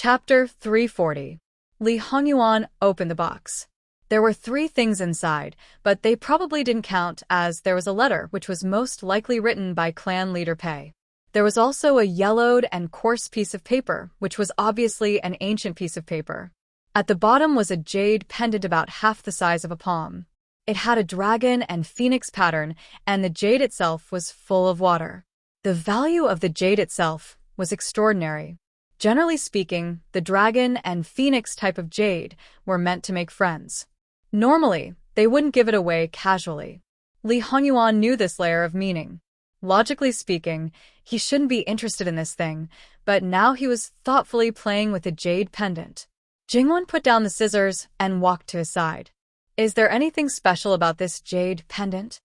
Chapter 340. Li Hongyuan opened the box. There were 3 things inside, but they probably didn't count as there was a letter which was most likely written by clan leader Pei. There was also a yellowed and coarse piece of paper, which was obviously an ancient piece of paper. At the bottom was a jade pendant about half the size of a palm. It had a dragon and phoenix pattern, and the jade itself was full of water. The value of the jade itself was extraordinary. Generally speaking, the dragon and phoenix type of jade were meant to make friends. Normally, they wouldn't give it away casually. Li Hongyuan knew this layer of meaning. Logically speaking, he shouldn't be interested in this thing, but now he was thoughtfully playing with the jade pendant. Jingwan put down the scissors and walked to his side. Is there anything special about this jade pendant?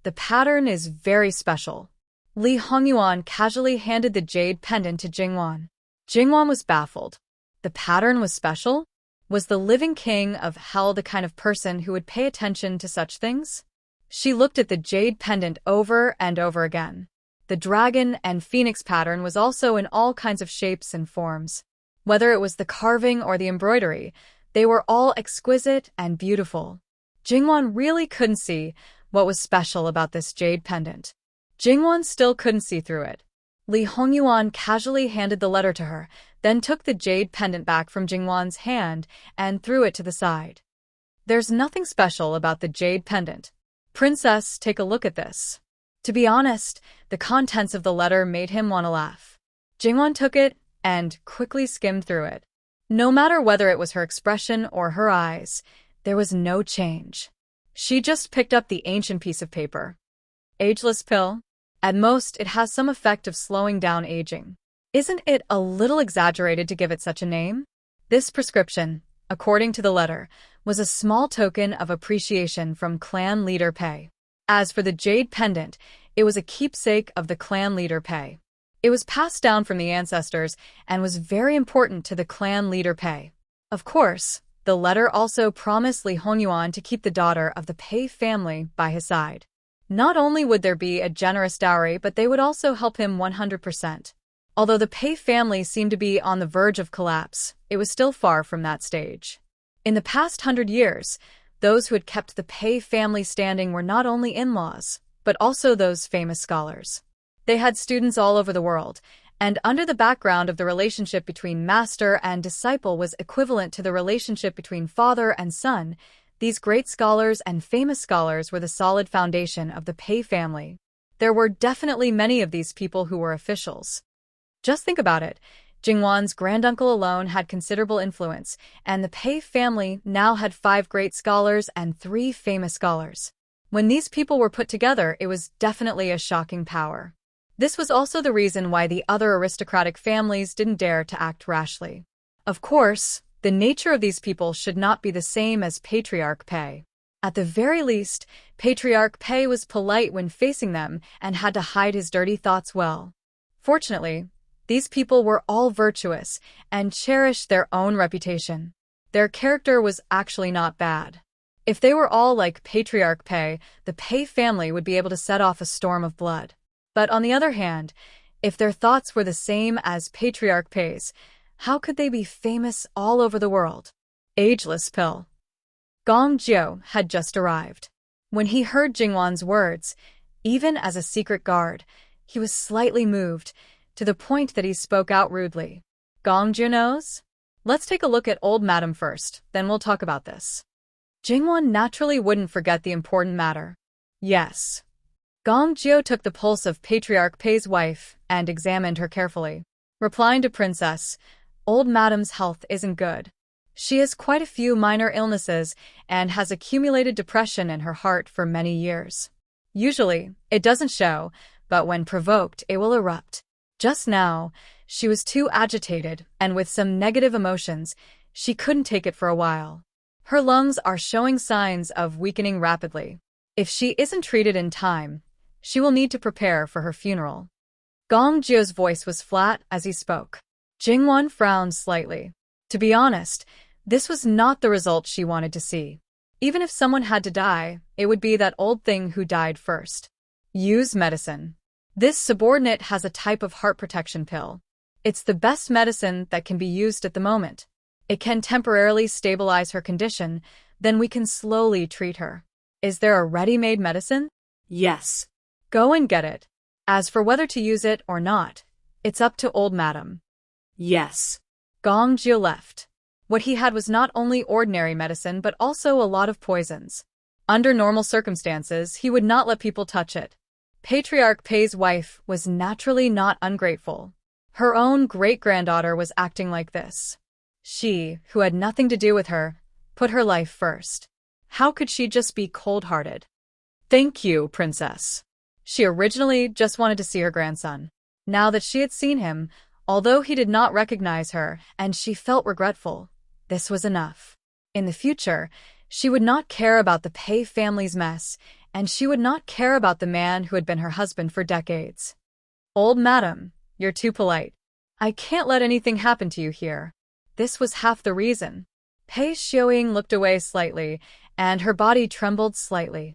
The pattern is very special. Li Hongyuan casually handed the jade pendant to Jingwan. Jingwan was baffled. The pattern was special? Was the living king of hell the kind of person who would pay attention to such things? She looked at the jade pendant over and over again. The dragon and phoenix pattern was also in all kinds of shapes and forms. Whether it was the carving or the embroidery, they were all exquisite and beautiful. Jingwan really couldn't see what was special about this jade pendant. Jingwan still couldn't see through it. Li Hongyuan casually handed the letter to her, then took the jade pendant back from Jingwan's hand and threw it to the side. There's nothing special about the jade pendant. Princess, take a look at this. To be honest, the contents of the letter made him want to laugh. Jingwan took it and quickly skimmed through it. No matter whether it was her expression or her eyes, there was no change. She just picked up the ancient piece of paper. Ageless pill? At most, it has some effect of slowing down aging. Isn't it a little exaggerated to give it such a name? This prescription, according to the letter, was a small token of appreciation from clan leader Pei. As for the jade pendant, it was a keepsake of the clan leader Pei. It was passed down from the ancestors and was very important to the clan leader Pei. Of course, the letter also promised Li Hongyuan to keep the daughter of the Pei family by his side. Not only would there be a generous dowry, but they would also help him 100%. Although the Pei family seemed to be on the verge of collapse, it was still far from that stage. In the past 100 years, those who had kept the Pei family standing were not only in-laws, but also those famous scholars. They had students all over the world, and under the background of the relationship between master and disciple was equivalent to the relationship between father and son. These great scholars and famous scholars were the solid foundation of the Pei family. There were definitely many of these people who were officials. Just think about it. Jingwan's granduncle alone had considerable influence, and the Pei family now had 5 great scholars and 3 famous scholars. When these people were put together, it was definitely a shocking power. This was also the reason why the other aristocratic families didn't dare to act rashly. Of course, the nature of these people should not be the same as Patriarch Pei. At the very least, Patriarch Pei was polite when facing them and had to hide his dirty thoughts well. Fortunately, these people were all virtuous and cherished their own reputation. Their character was actually not bad. If they were all like Patriarch Pei, the Pei family would be able to set off a storm of blood. But on the other hand, if their thoughts were the same as Patriarch Pei's, how could they be famous all over the world? Ageless pill. Gong Jiu had just arrived. When he heard Jingwan's words, even as a secret guard, he was slightly moved, to the point that he spoke out rudely. Gong Jiu knows? Let's take a look at old madam first, then we'll talk about this. Jingwan naturally wouldn't forget the important matter. Yes. Gong Jiu took the pulse of Patriarch Pei's wife and examined her carefully. Replying to Princess, old madam's health isn't good. She has quite a few minor illnesses and has accumulated depression in her heart for many years. Usually, it doesn't show, but when provoked, it will erupt. Just now, she was too agitated, and with some negative emotions, she couldn't take it for a while. Her lungs are showing signs of weakening rapidly. If she isn't treated in time, she will need to prepare for her funeral. Gong Jiu's voice was flat as he spoke. Jingwan frowned slightly. To be honest, this was not the result she wanted to see. Even if someone had to die, it would be that old thing who died first. Use medicine. This subordinate has a type of heart protection pill. It's the best medicine that can be used at the moment. It can temporarily stabilize her condition, then we can slowly treat her. Is there a ready-made medicine? Yes. Go and get it. As for whether to use it or not, it's up to old madam. Yes. Gong Jiu left. What he had was not only ordinary medicine but also a lot of poisons. Under normal circumstances, he would not let people touch it. Patriarch Pei's wife was naturally not ungrateful. Her own great-granddaughter was acting like this. She, who had nothing to do with her, put her life first. How could she just be cold-hearted? Thank you, princess. She originally just wanted to see her grandson. Now that she had seen him, although he did not recognize her and she felt regretful, this was enough. In the future, she would not care about the Pei family's mess, and she would not care about the man who had been her husband for decades. Old madam, you're too polite. I can't let anything happen to you here. This was half the reason. Pei Xiaoying looked away slightly, and her body trembled slightly.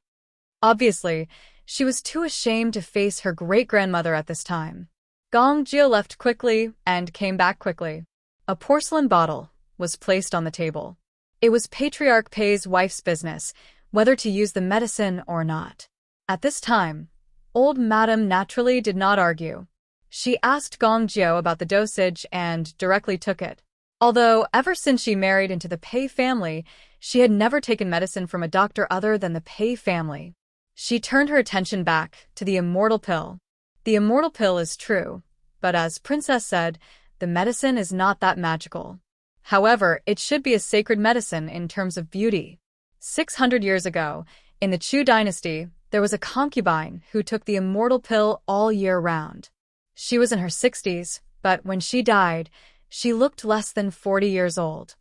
Obviously, she was too ashamed to face her great-grandmother at this time. Gong Jiu left quickly and came back quickly. A porcelain bottle was placed on the table. It was Patriarch Pei's wife's business, whether to use the medicine or not. At this time, old madam naturally did not argue. She asked Gong Jiu about the dosage and directly took it. Although, ever since she married into the Pei family, she had never taken medicine from a doctor other than the Pei family. She turned her attention back to the immortal pill. The immortal pill is true, but as Princess said, the medicine is not that magical. However, it should be a sacred medicine in terms of beauty. 600 years ago, in the Chu dynasty, there was a concubine who took the immortal pill all year round. She was in her 60s, but when she died, she looked less than 40 years old.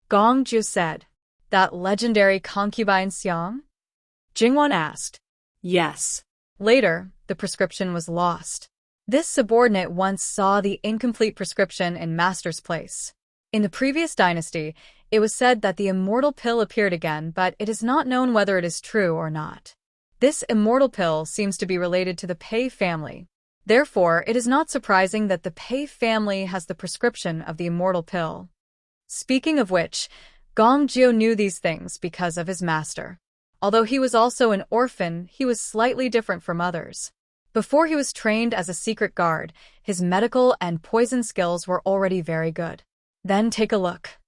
Gong Jiu said, "That legendary concubine Xiang?" Jingwan asked. Yes. Later, the prescription was lost. This subordinate once saw the incomplete prescription in Master's place. In the previous dynasty, it was said that the immortal pill appeared again, but it is not known whether it is true or not. This immortal pill seems to be related to the Pei family. Therefore, it is not surprising that the Pei family has the prescription of the immortal pill. Speaking of which, Gong Jiu knew these things because of his master. Although he was also an orphan, he was slightly different from others. Before he was trained as a secret guard, his medical and poison skills were already very good. Then take a look.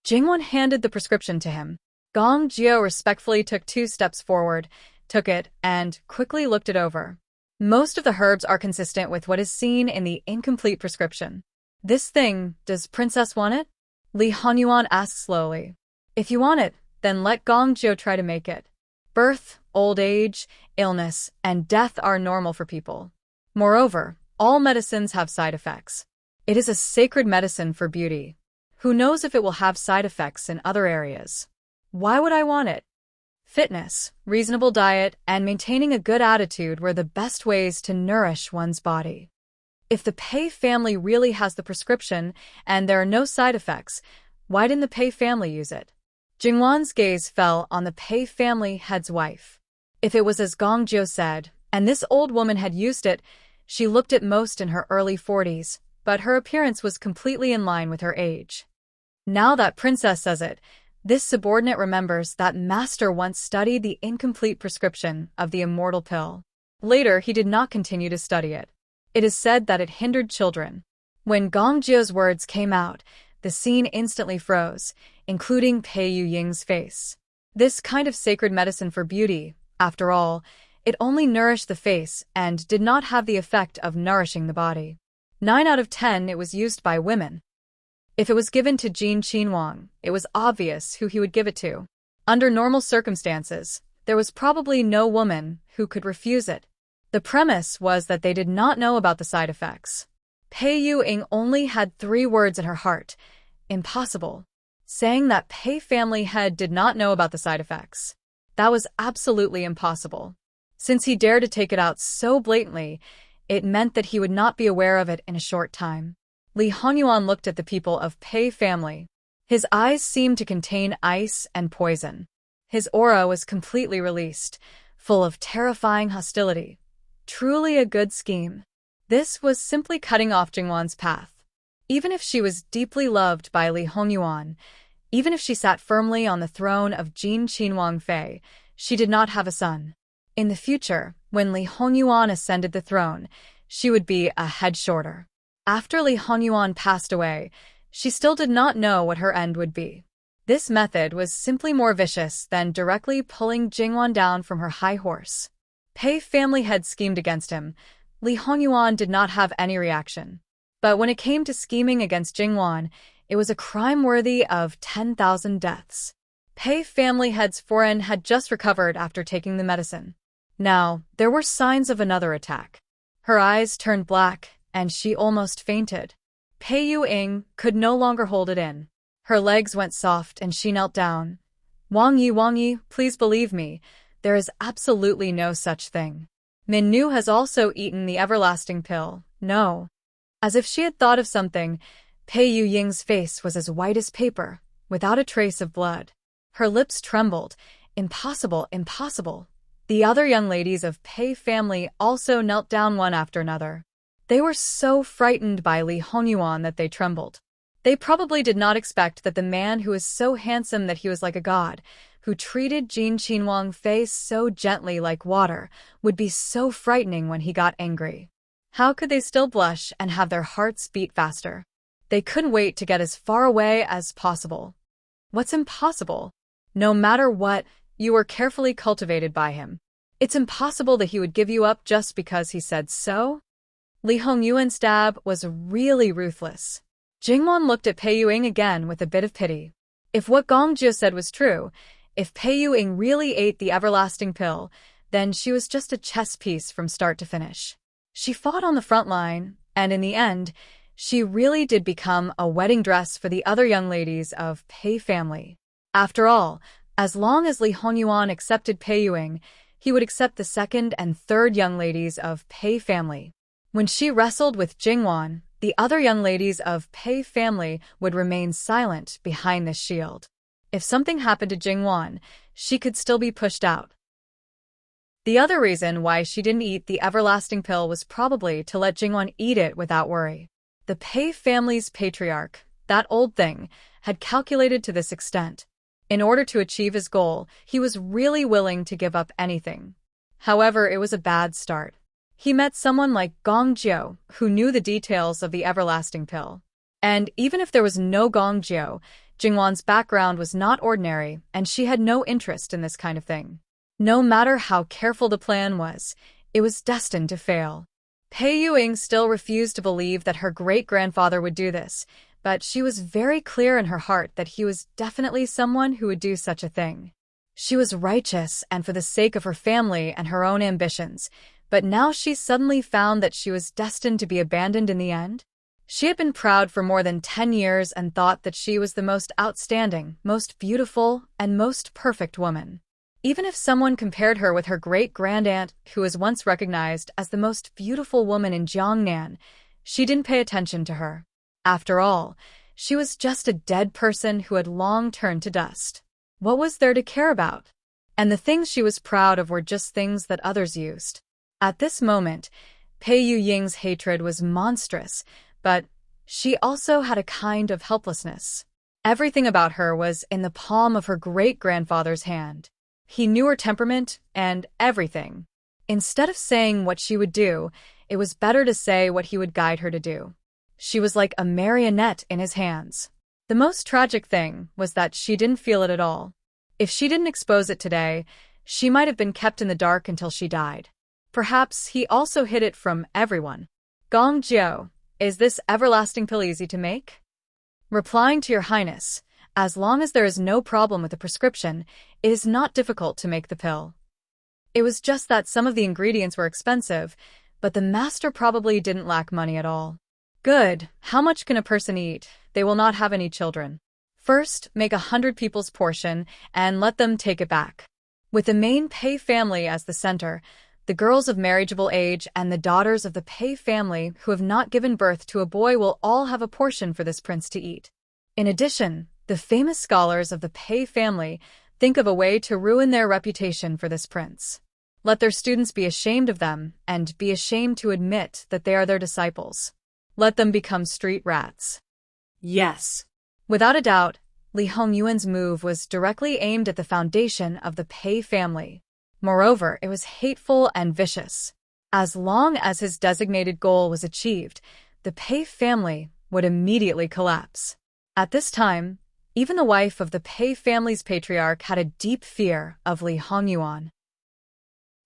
Jingwan handed the prescription to him. Gong Jiu respectfully took 2 steps forward, took it, and quickly looked it over. Most of the herbs are consistent with what is seen in the incomplete prescription. This thing, does Princess want it? Li Hanyuan asked slowly. If you want it, then let Gong Jiu try to make it. Birth, old age, illness, and death are normal for people. Moreover, all medicines have side effects. It is a sacred medicine for beauty. Who knows if it will have side effects in other areas? Why would I want it? Fitness, reasonable diet, and maintaining a good attitude were the best ways to nourish one's body. If the Pei family really has the prescription and there are no side effects, why didn't the Pei family use it? Jingwan's gaze fell on the Pei family head's wife. If it was as Gong Jiu said, and this old woman had used it, she looked at most in her early 40s, but her appearance was completely in line with her age. Now that Princess says it, this subordinate remembers that Master once studied the incomplete prescription of the immortal pill. Later, he did not continue to study it. It is said that it hindered children. When Gong Jiu's words came out, the scene instantly froze, including Pei Yuying's face. This kind of sacred medicine for beauty, after all, it only nourished the face and did not have the effect of nourishing the body. 9 out of 10 it was used by women. If it was given to Jin Qinhuang, it was obvious who he would give it to. Under normal circumstances, there was probably no woman who could refuse it. The premise was that they did not know about the side effects. Pei Yuying only had 3 words in her heart: impossible. Saying that Pei family head did not know about the side effects. That was absolutely impossible. Since he dared to take it out so blatantly, it meant that he would not be aware of it in a short time. Li Hanyuan looked at the people of Pei family. His eyes seemed to contain ice and poison. His aura was completely released, full of terrifying hostility. Truly a good scheme. This was simply cutting off Jingwan's path. Even if she was deeply loved by Li Hongyuan, even if she sat firmly on the throne of Jin Qinhuang Fei, she did not have a son. In the future, when Li Hongyuan ascended the throne, she would be a head shorter. After Li Hongyuan passed away, she still did not know what her end would be. This method was simply more vicious than directly pulling Jingwan down from her high horse. Pei family had schemed against him. Li Hongyuan did not have any reaction. But when it came to scheming against Jingwan, it was a crime worthy of 10,000 deaths. Pei family head's foreign had just recovered after taking the medicine. Now, there were signs of another attack. Her eyes turned black, and she almost fainted. Pei Yu-ing could no longer hold it in. Her legs went soft and she knelt down. Wang Yi, please believe me, there is absolutely no such thing. Min Nu has also eaten the everlasting pill, no. As if she had thought of something, Pei Yu-ying's face was as white as paper, without a trace of blood. Her lips trembled. Impossible, impossible. The other young ladies of Pei family also knelt down one after another. They were so frightened by Li Hongyuan that they trembled. They probably did not expect that the man who was so handsome that he was like a god, who treated Jin Qinhuang Fei so gently like water, would be so frightening when he got angry. How could they still blush and have their hearts beat faster? They couldn't wait to get as far away as possible. What's impossible? No matter what, you were carefully cultivated by him. It's impossible that he would give you up just because he said so? Li Hongyuan's stab was really ruthless. Jingwan looked at Pei Yu-ing again with a bit of pity. If what Gong Jie said was true, if Pei Yu-ing really ate the everlasting pill, then she was just a chess piece from start to finish. She fought on the front line, and in the end, she really did become a wedding dress for the other young ladies of Pei family. After all, as long as Li Hongyuan accepted Pei Yu-ing, he would accept the second and third young ladies of Pei family. When she wrestled with Jingwan, the other young ladies of Pei family would remain silent behind this shield. If something happened to Jingwan, she could still be pushed out. The other reason why she didn't eat the everlasting pill was probably to let Jingwan eat it without worry. The Pei family's patriarch, that old thing, had calculated to this extent. In order to achieve his goal, he was really willing to give up anything. However, it was a bad start. He met someone like Gong Jie, who knew the details of the everlasting pill. And even if there was no Gong Jie, Jingwan's background was not ordinary, and she had no interest in this kind of thing. No matter how careful the plan was, it was destined to fail. Pei Yu-ing still refused to believe that her great-grandfather would do this, but she was very clear in her heart that he was definitely someone who would do such a thing. She was righteous and for the sake of her family and her own ambitions, but now she suddenly found that she was destined to be abandoned in the end. She had been proud for more than 10 years and thought that she was the most outstanding, most beautiful, and most perfect woman. Even if someone compared her with her great-grandaunt, who was once recognized as the most beautiful woman in Jiangnan, she didn't pay attention to her. After all, she was just a dead person who had long turned to dust. What was there to care about? And the things she was proud of were just things that others used. At this moment, Pei Yu-ying's hatred was monstrous, but she also had a kind of helplessness. Everything about her was in the palm of her great-grandfather's hand. He knew her temperament and everything. Instead of saying what she would do, it was better to say what he would guide her to do. She was like a marionette in his hands. The most tragic thing was that she didn't feel it at all. If she didn't expose it today, she might have been kept in the dark until she died. Perhaps he also hid it from everyone. Gong Jie, is this everlasting pill easy to make? Replying to your highness, as long as there is no problem with the prescription, it is not difficult to make the pill. It was just that some of the ingredients were expensive, but the master probably didn't lack money at all. Good, how much can a person eat? They will not have any children. First, make 100 people's portion and let them take it back. With the main Pei family as the center, the girls of marriageable age and the daughters of the Pei family who have not given birth to a boy will all have a portion for this prince to eat. In addition, the famous scholars of the Pei family think of a way to ruin their reputation for this prince. Let their students be ashamed of them and be ashamed to admit that they are their disciples. Let them become street rats. Yes. Without a doubt, Li Hongyuan's move was directly aimed at the foundation of the Pei family. Moreover, it was hateful and vicious. As long as his designated goal was achieved, the Pei family would immediately collapse. At this time, even the wife of the Pei family's patriarch had a deep fear of Li Hongyuan.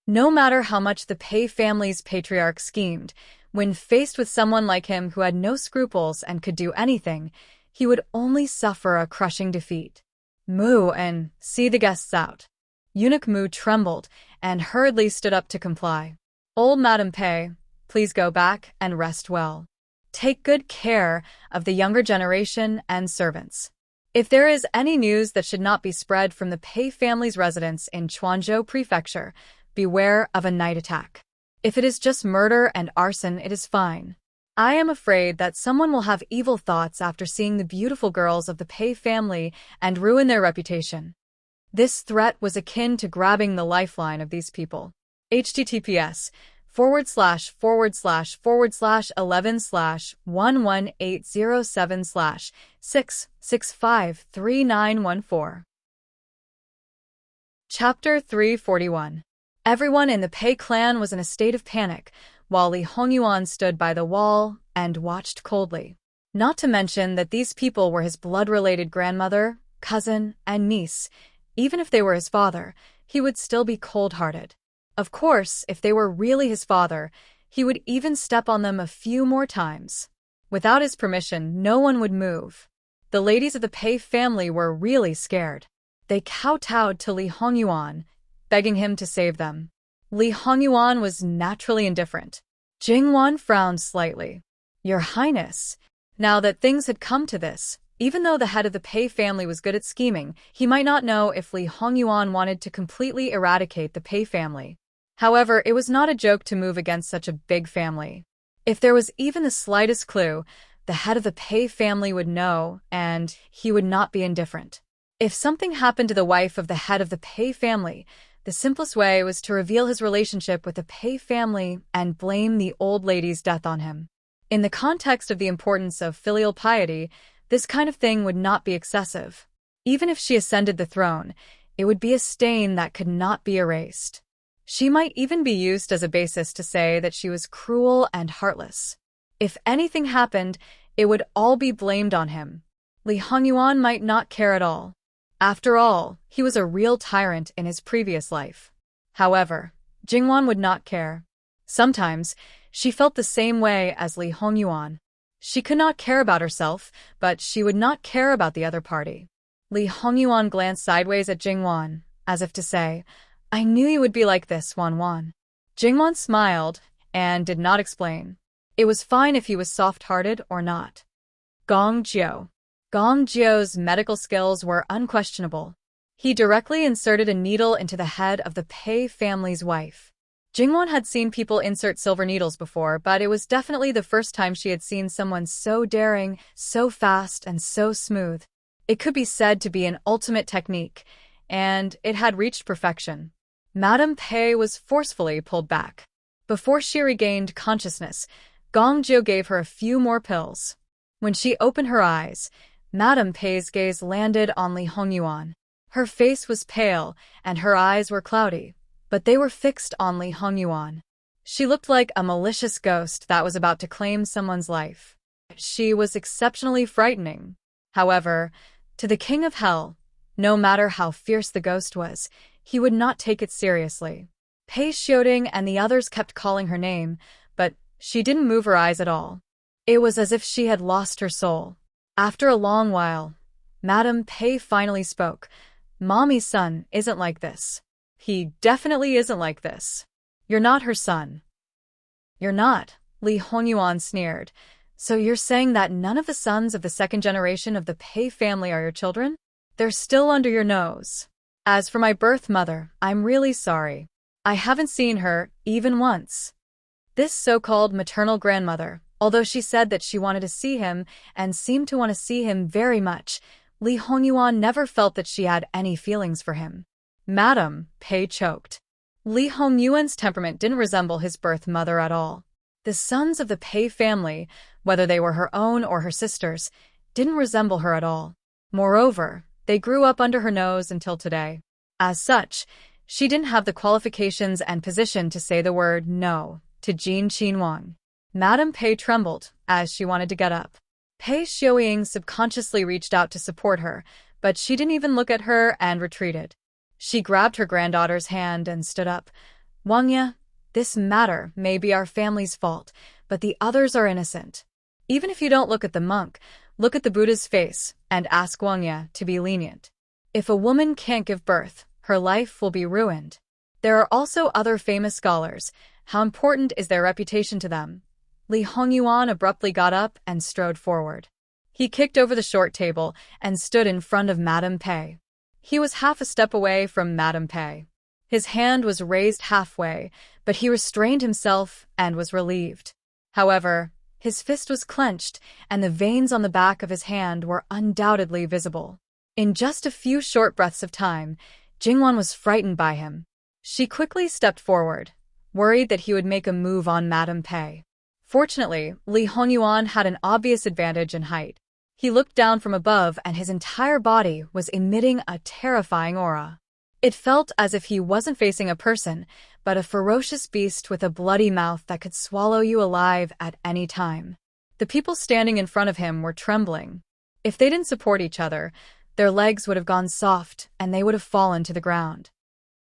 No matter how much the Pei family's patriarch schemed, when faced with someone like him who had no scruples and could do anything, he would only suffer a crushing defeat. Moo and see the guests out. Eunuch Moo trembled and hurriedly stood up to comply. Old Madam Pei, please go back and rest well. Take good care of the younger generation and servants. If there is any news that should not be spread from the Pei family's residence in Quanzhou Prefecture, beware of a night attack. If it is just murder and arson, it is fine. I am afraid that someone will have evil thoughts after seeing the beautiful girls of the Pei family and ruin their reputation. This threat was akin to grabbing the lifeline of these people. https:///11//11807/6653914. Chapter 341. Everyone in the Pei clan was in a state of panic, while Li Hongyuan stood by the wall and watched coldly. Not to mention that these people were his blood-related grandmother, cousin, and niece. Even if they were his father, he would still be cold-hearted. Of course, if they were really his father, he would even step on them a few more times. Without his permission, no one would move. The ladies of the Pei family were really scared. They kowtowed to Li Hongyuan, begging him to save them. Li Hongyuan was naturally indifferent. Jingwan frowned slightly. Your Highness, now that things had come to this, even though the head of the Pei family was good at scheming, he might not know if Li Hongyuan wanted to completely eradicate the Pei family. However, it was not a joke to move against such a big family. If there was even the slightest clue, the head of the Pei family would know, and he would not be indifferent. If something happened to the wife of the head of the Pei family, the simplest way was to reveal his relationship with the Pei family and blame the old lady's death on him. In the context of the importance of filial piety, this kind of thing would not be excessive. Even if she ascended the throne, it would be a stain that could not be erased. She might even be used as a basis to say that she was cruel and heartless. If anything happened, it would all be blamed on him. Li Hongyuan might not care at all. After all, he was a real tyrant in his previous life. However, Jingwan would not care. Sometimes, she felt the same way as Li Hongyuan. She could not care about herself, but she would not care about the other party. Li Hongyuan glanced sideways at Jingwan, as if to say, I knew you would be like this, Wan. Jingwan smiled and did not explain. It was fine if he was soft-hearted or not. Gong Jiu. Gong Jiu's medical skills were unquestionable. He directly inserted a needle into the head of the Pei family's wife. Jingwan had seen people insert silver needles before, but it was definitely the first time she had seen someone so daring, so fast, and so smooth. It could be said to be an ultimate technique, and it had reached perfection. Madame Pei was forcefully pulled back. Before she regained consciousness, Gong Jiu gave her a few more pills. When she opened her eyes, Madame Pei's gaze landed on Li Hongyuan. Her face was pale, and her eyes were cloudy, but they were fixed on Li Hongyuan. She looked like a malicious ghost that was about to claim someone's life. She was exceptionally frightening. However, to the King of Hell, no matter how fierce the ghost was, he would not take it seriously. Pei Xiaoding and the others kept calling her name, but she didn't move her eyes at all. It was as if she had lost her soul. After a long while, Madame Pei finally spoke. Mommy's son isn't like this. He definitely isn't like this. You're not her son. You're not, Li Hongyuan sneered. So you're saying that none of the sons of the second generation of the Pei family are your children? They're still under your nose. As for my birth mother, I'm really sorry. I haven't seen her, even once. This so-called maternal grandmother, although she said that she wanted to see him and seemed to want to see him very much, Li Hongyuan never felt that she had any feelings for him. Madam Pei choked. Li Hongyuan's temperament didn't resemble his birth mother at all. The sons of the Pei family, whether they were her own or her sister's, didn't resemble her at all. Moreover, they grew up under her nose until today. As such, she didn't have the qualifications and position to say the word no to Jin Qinhuang. Madame Pei trembled as she wanted to get up. Pei Xiuying subconsciously reached out to support her, but she didn't even look at her and retreated. She grabbed her granddaughter's hand and stood up. Wang Ye, this matter may be our family's fault, but the others are innocent. Even if you don't look at the monk, look at the Buddha's face and ask Wang Ye to be lenient. If a woman can't give birth, her life will be ruined. There are also other famous scholars. How important is their reputation to them? Li Hongyuan abruptly got up and strode forward. He kicked over the short table and stood in front of Madame Pei. He was half a step away from Madame Pei. His hand was raised halfway, but he restrained himself and was relieved. However, his fist was clenched, and the veins on the back of his hand were undoubtedly visible. In just a few short breaths of time, Jingwan was frightened by him. She quickly stepped forward, worried that he would make a move on Madame Pei. Fortunately, Li Hongyuan had an obvious advantage in height. He looked down from above and his entire body was emitting a terrifying aura. It felt as if he wasn't facing a person, but a ferocious beast with a bloody mouth that could swallow you alive at any time. The people standing in front of him were trembling. If they didn't support each other, their legs would have gone soft and they would have fallen to the ground.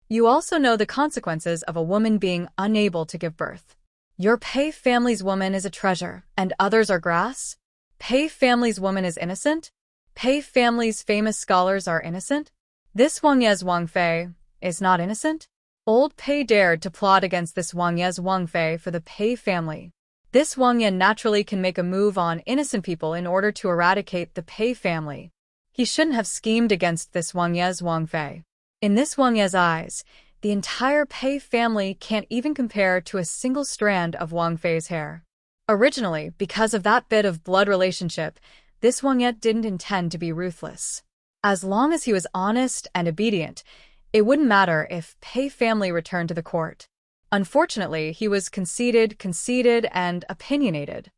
You also know the consequences of a woman being unable to give birth. Your Pei family's woman is a treasure, and others are grass? Pei family's woman is innocent? Pei family's famous scholars are innocent? This Wang Ye's Wang Fei is not innocent? Old Pei dared to plot against this Wang Ye's Wang Fei for the Pei family. This Wang Ye naturally can make a move on innocent people in order to eradicate the Pei family. He shouldn't have schemed against this Wang Ye's Wang Fei. In this Wang Ye's eyes, the entire Pei family can't even compare to a single strand of Wang Fei's hair. Originally, because of that bit of blood relationship, this Wang Ye didn't intend to be ruthless. As long as he was honest and obedient, it wouldn't matter if Pei family returned to the court. Unfortunately, he was conceited, and opinionated.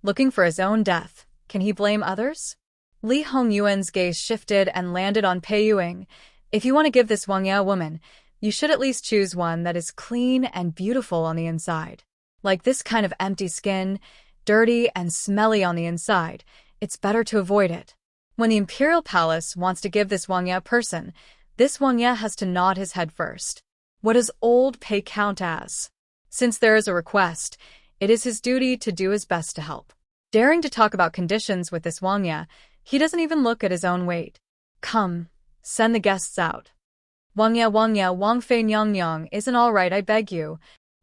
Looking for his own death, can he blame others? Li Hongyuan's gaze shifted and landed on Pei Yuing. If you want to give this Wang Ye a woman, you should at least choose one that is clean and beautiful on the inside. Like this kind of empty skin, dirty and smelly on the inside, it's better to avoid it. When the imperial palace wants to give this Wang Ye a person, this Wang Ye has to nod his head first. What does old Pei count as? Since there is a request, it is his duty to do his best to help. Daring to talk about conditions with this Wang Ye, he doesn't even look at his own weight. Come, send the guests out. Wang Ye, Wang Fei Nyang isn't all right, I beg you.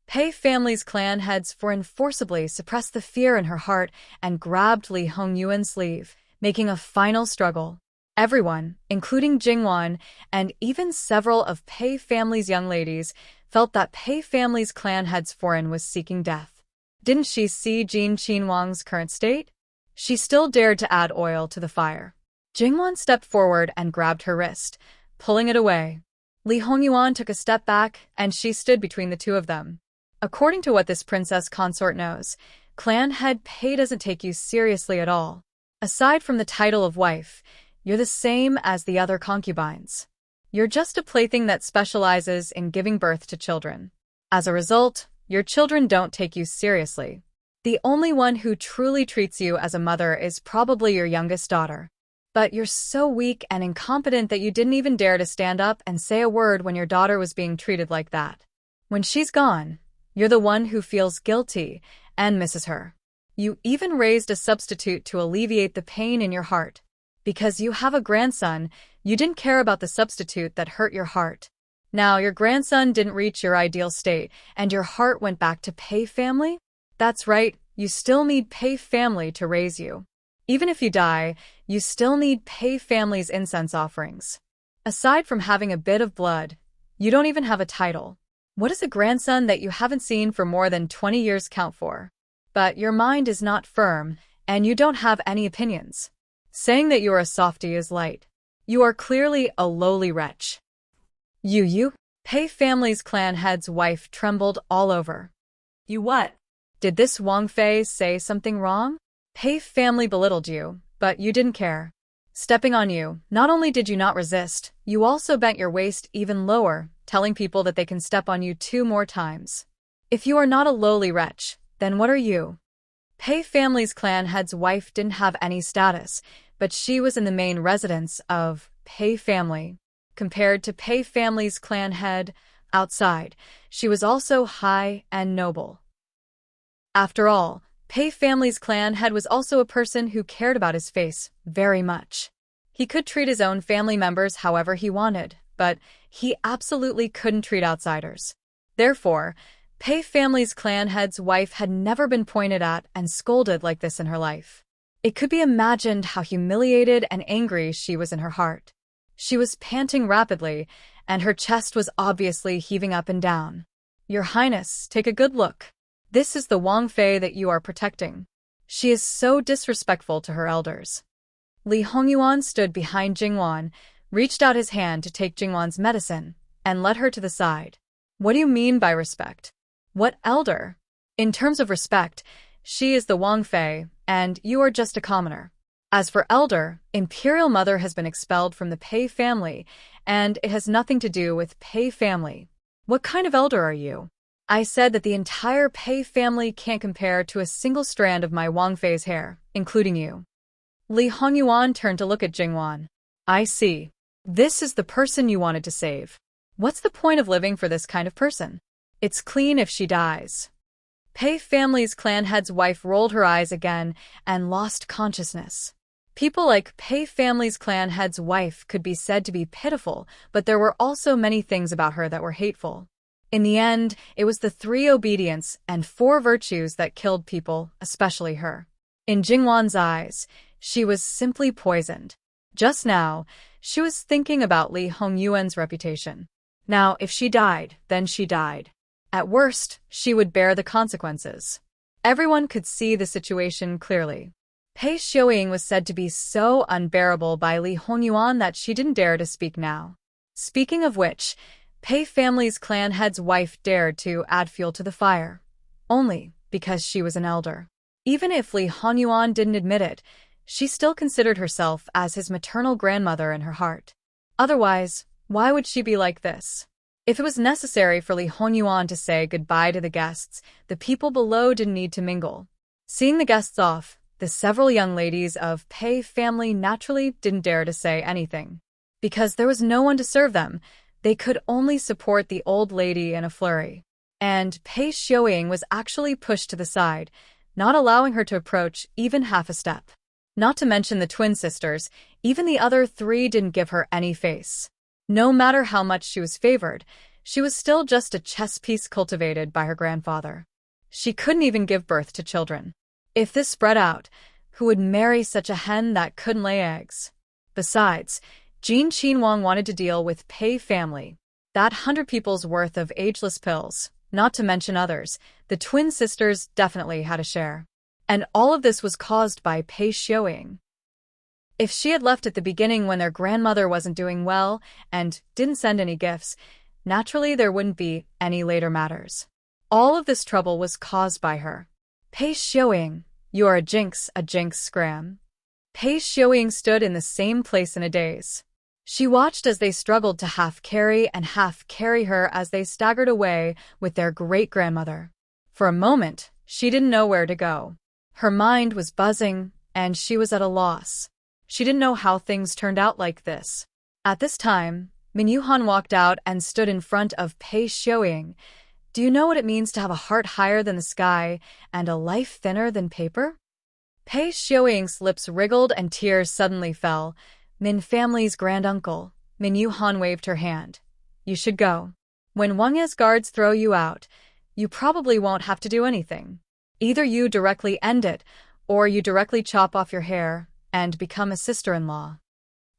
Pei family's clan heads forcibly suppressed the fear in her heart and grabbed Li Hongyuan's sleeve, making a final struggle. Everyone, including Jingwan and even several of Pei family's young ladies, felt that Pei family's clan heads was seeking death. Didn't she see Jin Qinhuang's current state? She still dared to add oil to the fire. Jingwan stepped forward and grabbed her wrist, pulling it away. Li Hongyuan took a step back, and she stood between the two of them. According to what this princess consort knows, clan head Pei doesn't take you seriously at all. Aside from the title of wife, you're the same as the other concubines. You're just a plaything that specializes in giving birth to children. As a result, your children don't take you seriously. The only one who truly treats you as a mother is probably your youngest daughter. But you're so weak and incompetent that you didn't even dare to stand up and say a word when your daughter was being treated like that. When she's gone, you're the one who feels guilty and misses her. You even raised a substitute to alleviate the pain in your heart. Because you have a grandson, you didn't care about the substitute that hurt your heart. Now your grandson didn't reach your ideal state, and your heart went back to Pei family? That's right, you still need Pei family to raise you. Even if you die, you still need Pei family's incense offerings. Aside from having a bit of blood, you don't even have a title. What does a grandson that you haven't seen for more than 20 years count for? But your mind is not firm, and you don't have any opinions. Saying that you are a softie is light. You are clearly a lowly wretch. You. Pei family's clan head's wife trembled all over. You what? Did this Wang Fei say something wrong? Pei family belittled you, but you didn't care. Stepping on you, not only did you not resist, you also bent your waist even lower, telling people that they can step on you 2 more times. If you are not a lowly wretch, then what are you? Pei family's clan head's wife didn't have any status, but she was in the main residence of Pei family. Compared to Pei family's clan head, outside, she was also high and noble. After all, Pei family's clan head was also a person who cared about his face very much. He could treat his own family members however he wanted, but he absolutely couldn't treat outsiders. Therefore, Pei family's clan head's wife had never been pointed at and scolded like this in her life. It could be imagined how humiliated and angry she was in her heart. She was panting rapidly, and her chest was obviously heaving up and down. Your Highness, take a good look. This is the Wang Fei that you are protecting. She is so disrespectful to her elders. Li Hongyuan stood behind Jingwan, reached out his hand to take Jingwan's medicine, and led her to the side. What do you mean by respect? What elder? In terms of respect, she is the Wang Fei, and you are just a commoner. As for elder, Imperial Mother has been expelled from the Pei family, and it has nothing to do with Pei family. What kind of elder are you? I said that the entire Pei family can't compare to a single strand of my Wang Fei's hair, including you. Li Hongyuan turned to look at Jingwan. I see. This is the person you wanted to save. What's the point of living for this kind of person? It's clean if she dies. Pei family's clan head's wife rolled her eyes again and lost consciousness. People like Pei family's clan head's wife could be said to be pitiful, but there were also many things about her that were hateful. In the end, it was the 3 obedience and 4 virtues that killed people, especially her. In Jingwan's eyes, she was simply poisoned. Just now, she was thinking about Li Hongyuan's reputation. Now, if she died, then she died. At worst, she would bear the consequences. Everyone could see the situation clearly. Pei Xiuying was said to be so unbearable by Li Hongyuan that she didn't dare to speak now. Speaking of which, Pei family's clan head's wife dared to add fuel to the fire, only because she was an elder. Even if Li Hongyuan didn't admit it, she still considered herself as his maternal grandmother in her heart. Otherwise, why would she be like this? If it was necessary for Li Hongyuan to say goodbye to the guests, the people below didn't need to mingle. Seeing the guests off, the several young ladies of Pei family naturally didn't dare to say anything. Because there was no one to serve them, they could only support the old lady in a flurry. And Pei Xiuying was actually pushed to the side, not allowing her to approach even half a step. Not to mention the twin sisters, even the other 3 didn't give her any face. No matter how much she was favored, she was still just a chess piece cultivated by her grandfather. She couldn't even give birth to children. If this spread out, who would marry such a hen that couldn't lay eggs? Besides, Jean Qinhuang wanted to deal with Pei family. That 100 people's worth of ageless pills, not to mention others, the twin sisters definitely had a share. And all of this was caused by Pei Xiuying. If she had left at the beginning when their grandmother wasn't doing well and didn't send any gifts, naturally there wouldn't be any later matters. All of this trouble was caused by her. Pei Xiuying, you are a jinx, scram. Pei Xiuying stood in the same place in a daze. She watched as they struggled to half carry her as they staggered away with their great-grandmother. For a moment, she didn't know where to go. Her mind was buzzing, and she was at a loss. She didn't know how things turned out like this. At this time, Min Yuhan walked out and stood in front of Pei Xiuying. Do you know what it means to have a heart higher than the sky and a life thinner than paper? Pei Xiuying's lips wriggled and tears suddenly fell. Min family's granduncle, Min Yuhan waved her hand. You should go. When Wang's guards throw you out, you probably won't have to do anything. Either you directly end it, or you directly chop off your hair and become a sister-in-law.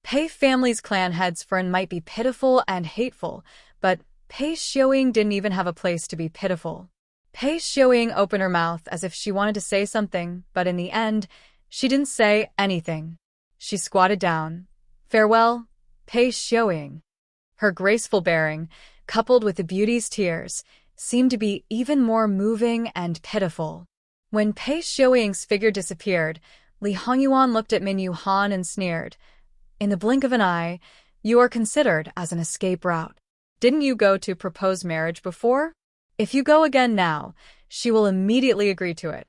Pei family's clan heads friend might be pitiful and hateful, but Pei Xiuying didn't even have a place to be pitiful. Pei Xiuying opened her mouth as if she wanted to say something, but in the end, she didn't say anything. She squatted down. Farewell, Pei Xiuying. Her graceful bearing, coupled with the beauty's tears, seemed to be even more moving and pitiful. When Pei Xiuying's figure disappeared, Li Hongyuan looked at Min Yuhan and sneered. In the blink of an eye, you are considered as an escape route. Didn't you go to propose marriage before? If you go again now, she will immediately agree to it.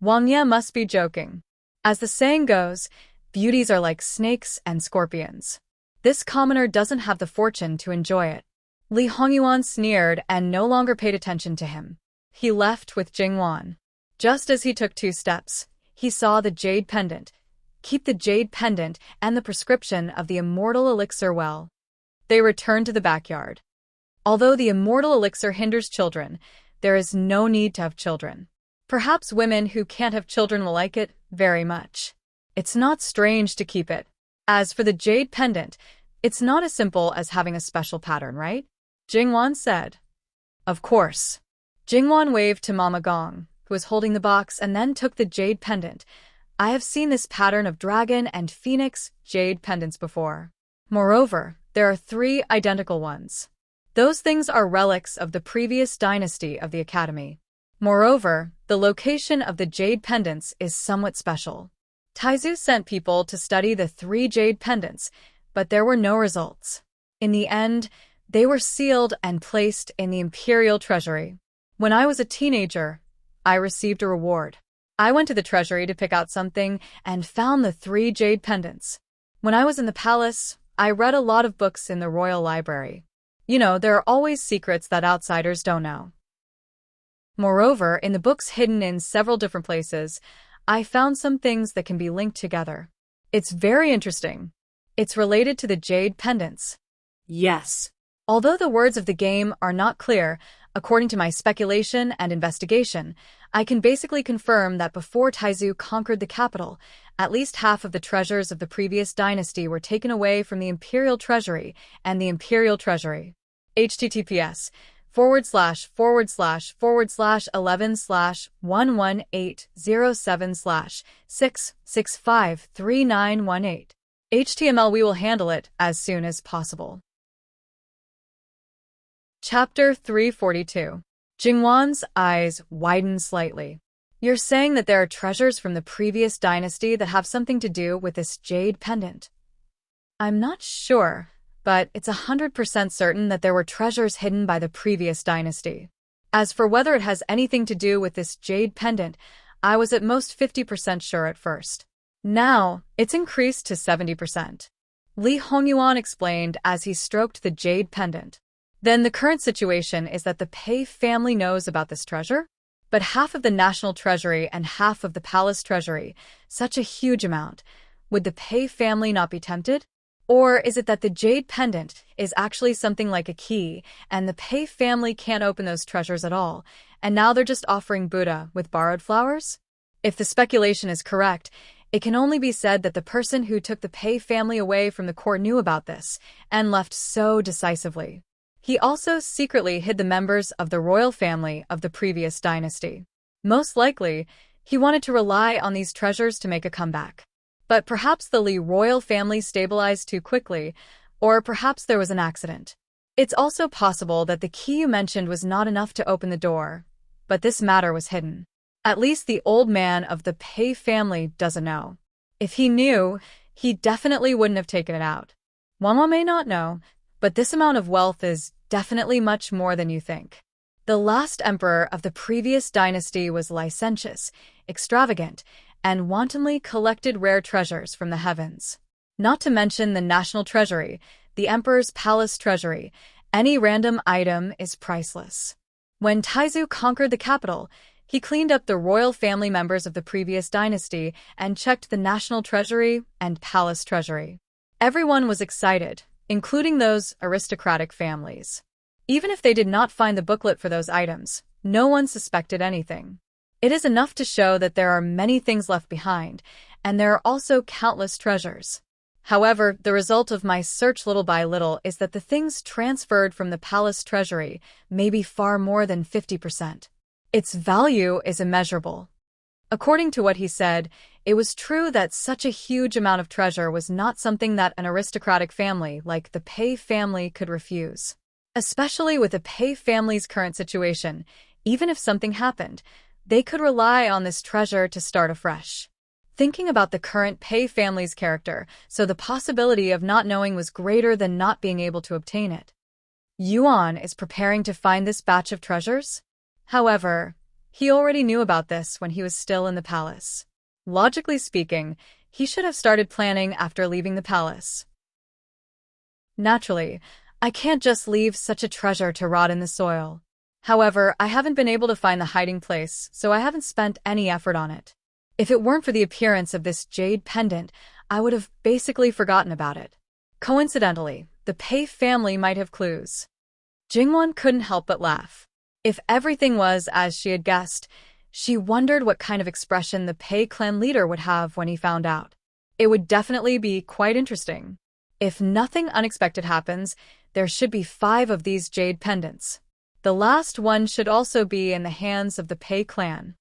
Wang Ye must be joking. As the saying goes, beauties are like snakes and scorpions. This commoner doesn't have the fortune to enjoy it. Li Hongyuan sneered and no longer paid attention to him. He left with Jingwan. Just as he took 2 steps, he saw the jade pendant. Keep the jade pendant and the prescription of the immortal elixir well. They returned to the backyard. Although the immortal elixir hinders children, there is no need to have children. Perhaps women who can't have children will like it very much. It's not strange to keep it. As for the jade pendant, it's not as simple as having a special pattern, right? Jingwan said. Of course. Jingwan waved to Mama Gong, who was holding the box, and then took the jade pendant. I have seen this pattern of dragon and phoenix jade pendants before. Moreover, there are 3 identical ones. Those things are relics of the previous dynasty of the Academy. Moreover, the location of the jade pendants is somewhat special. Taizu sent people to study the 3 jade pendants, but there were no results. In the end, they were sealed and placed in the imperial treasury. When I was a teenager, I received a reward. I went to the treasury to pick out something and found the 3 jade pendants. When I was in the palace, I read a lot of books in the royal library. You know, there are always secrets that outsiders don't know. Moreover, in the books hidden in several different places, I found some things that can be linked together. It's very interesting. It's related to the jade pendants. Yes. Although the words of the game are not clear, according to my speculation and investigation, I can basically confirm that before Taizu conquered the capital, at least half of the treasures of the previous dynasty were taken away from the imperial treasury and the imperial treasury. https://11/118007/6653918. HTML. We will handle it as soon as possible. Chapter 342. Jingwan's eyes widened slightly. You're saying that there are treasures from the previous dynasty that have something to do with this jade pendant? I'm not sure, but it's 100% certain that there were treasures hidden by the previous dynasty. As for whether it has anything to do with this jade pendant, I was at most 50% sure at first. Now, it's increased to 70%. Li Hongyuan explained as he stroked the jade pendant. Then the current situation is that the Pei family knows about this treasure, but half of the national treasury and half of the palace treasury, such a huge amount. Would the Pei family not be tempted? Or is it that the jade pendant is actually something like a key, and the Pei family can't open those treasures at all, and now they're just offering Buddha with borrowed flowers? If the speculation is correct, it can only be said that the person who took the Pei family away from the court knew about this, and left so decisively. He also secretly hid the members of the royal family of the previous dynasty. Most likely, he wanted to rely on these treasures to make a comeback. But perhaps the Li royal family stabilized too quickly, or perhaps there was an accident. It's also possible that the key you mentioned was not enough to open the door, but this matter was hidden. At least the old man of the Pei family doesn't know. If he knew, he definitely wouldn't have taken it out. Wang may not know, but this amount of wealth is definitely much more than you think. The last emperor of the previous dynasty was licentious, extravagant, and wantonly collected rare treasures from the heavens. Not to mention the national treasury, the emperor's palace treasury. Any random item is priceless. When Taizu conquered the capital, he cleaned up the royal family members of the previous dynasty and checked the national treasury and palace treasury. Everyone was excited, including those aristocratic families. Even if they did not find the booklet for those items, no one suspected anything. It is enough to show that there are many things left behind, and there are also countless treasures. However, the result of my search little by little is that the things transferred from the palace treasury may be far more than 50%. Its value is immeasurable. According to what he said, it was true that such a huge amount of treasure was not something that an aristocratic family like the Pei family could refuse. Especially with the Pei family's current situation, even if something happened, they could rely on this treasure to start afresh. Thinking about the current Pei family's character, so the possibility of not knowing was greater than not being able to obtain it. Yuan is preparing to find this batch of treasures? However, he already knew about this when he was still in the palace. Logically speaking, he should have started planning after leaving the palace. Naturally, I can't just leave such a treasure to rot in the soil. However, I haven't been able to find the hiding place, so I haven't spent any effort on it. If it weren't for the appearance of this jade pendant, I would have basically forgotten about it. Coincidentally, the Pei family might have clues. Jingwan couldn't help but laugh. If everything was as she had guessed, she wondered what kind of expression the Pei clan leader would have when he found out. It would definitely be quite interesting. If nothing unexpected happens, there should be 5 of these jade pendants. The last one should also be in the hands of the Pei clan.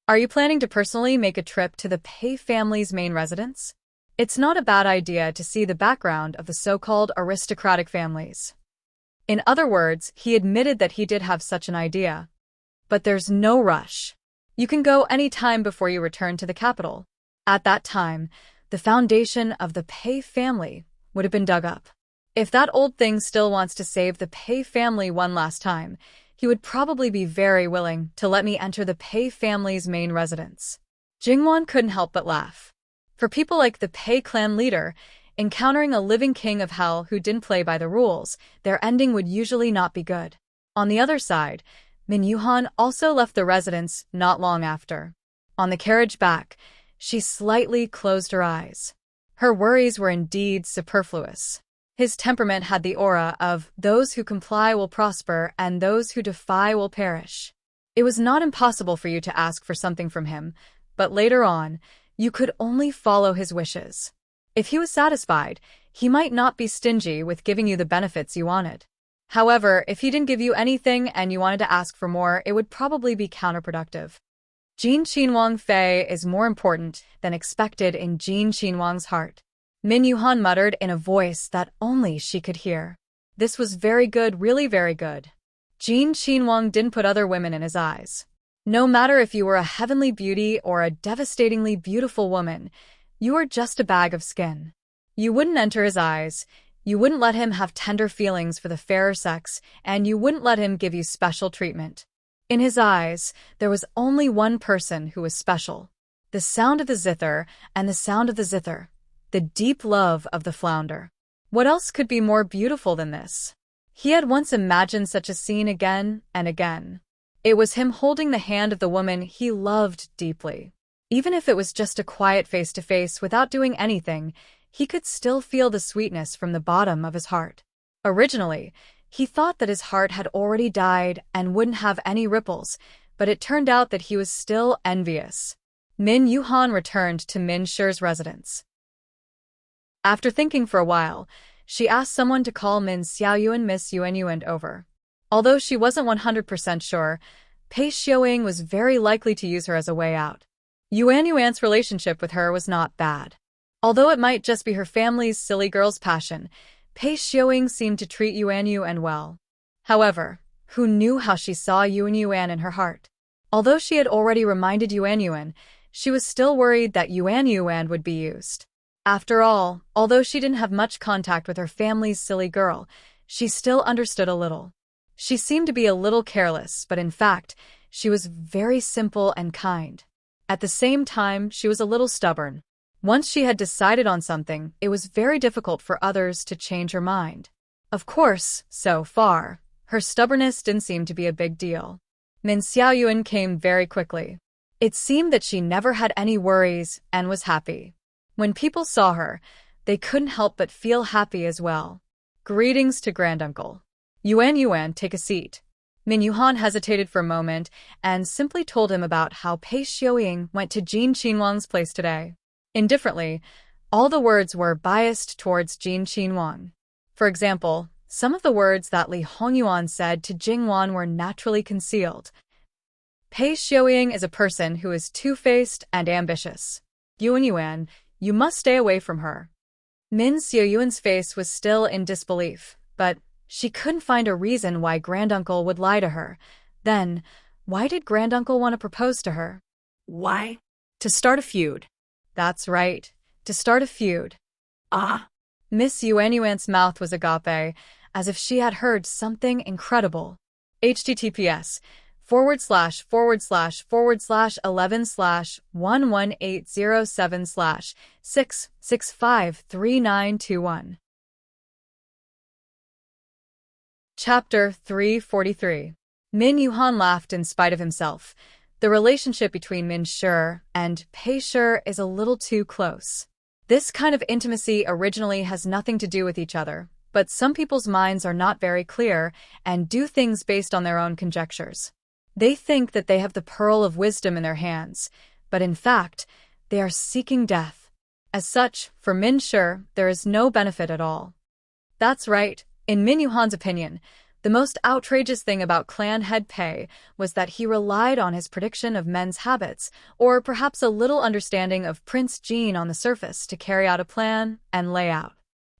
Are you planning to personally make a trip to the Pei family's main residence? It's not a bad idea to see the background of the so-called aristocratic families. In other words, he admitted that he did have such an idea. But there's no rush. You can go any time before you return to the capital. At that time, the foundation of the Pei family would have been dug up. If that old thing still wants to save the Pei family one last time, he would probably be very willing to let me enter the Pei family's main residence. Jingwan couldn't help but laugh. For people like the Pei clan leader, encountering a living king of hell who didn't play by the rules, their ending would usually not be good. On the other side, Min Yuhan also left the residence not long after. On the carriage back, she slightly closed her eyes. Her worries were indeed superfluous. His temperament had the aura of those who comply will prosper and those who defy will perish. It was not impossible for you to ask for something from him, but later on, you could only follow his wishes. If he was satisfied, he might not be stingy with giving you the benefits you wanted. However, if he didn't give you anything and you wanted to ask for more, it would probably be counterproductive. Jin Qinhuang Fei is more important than expected in Jin Qinhuang's heart. Min Yuhan muttered in a voice that only she could hear. This was very good, really very good. Jin Qinhuang didn't put other women in his eyes. No matter if you were a heavenly beauty or a devastatingly beautiful woman, you were just a bag of skin. You wouldn't enter his eyes, you wouldn't let him have tender feelings for the fairer sex, and you wouldn't let him give you special treatment. In his eyes, there was only one person who was special. The sound of the zither and the sound of the zither. The deep love of the flounder. What else could be more beautiful than this? He had once imagined such a scene again and again. It was him holding the hand of the woman he loved deeply. Even if it was just a quiet face-to-face without doing anything, he could still feel the sweetness from the bottom of his heart. Originally, he thought that his heart had already died and wouldn't have any ripples, but it turned out that he was still envious. Min Yuhan returned to Min Shi's residence. After thinking for a while, she asked someone to call Min Xiaoyuan Miss Yuanyuan over. Although she wasn't 100% sure, Pei Xiaoying was very likely to use her as a way out. Yuanyuan's relationship with her was not bad. Although it might just be her family's silly girl's passion, Pei Xiaoying seemed to treat Yuanyuan well. However, who knew how she saw Yuanyuan in her heart? Although she had already reminded Yuanyuan, she was still worried that Yuanyuan would be used. After all, although she didn't have much contact with her family's silly girl, she still understood a little. She seemed to be a little careless, but in fact, she was very simple and kind. At the same time, she was a little stubborn. Once she had decided on something, it was very difficult for others to change her mind. Of course, so far, her stubbornness didn't seem to be a big deal. Min Xiaoyuan came very quickly. It seemed that she never had any worries and was happy. When people saw her, they couldn't help but feel happy as well. Greetings to Granduncle. Yuanyuan, take a seat. Min Yuhan hesitated for a moment and simply told him about how Pei Xiaoying went to Jin Qinhuang's place today. Indifferently, all the words were biased towards Jin Qinhuang. For example, some of the words that Li Hongyuan said to Jingwan were naturally concealed. Pei Xiaoying is a person who is two-faced and ambitious. Yuanyuan, you must stay away from her. Min Xiaoyuan's face was still in disbelief, but She couldn't find a reason why Granduncle would lie to her. Then, why did Granduncle want to propose to her? Why? To start a feud. That's right, to start a feud. Ah. Miss Yuanyuan's mouth was agape, as if she had heard something incredible. https:///11/11807/6653921. Chapter 343. Min Yuhan laughed in spite of himself. The relationship between Min Shi and Pei Shi is a little too close. This kind of intimacy originally has nothing to do with each other, but some people's minds are not very clear and do things based on their own conjectures. They think that they have the pearl of wisdom in their hands, but in fact, they are seeking death. As such, for Min Shi, there is no benefit at all. That's right. In Min Yuhan's opinion, the most outrageous thing about clan head Pei was that he relied on his prediction of men's habits, or perhaps a little understanding of Prince Jean on the surface to carry out a plan and layout.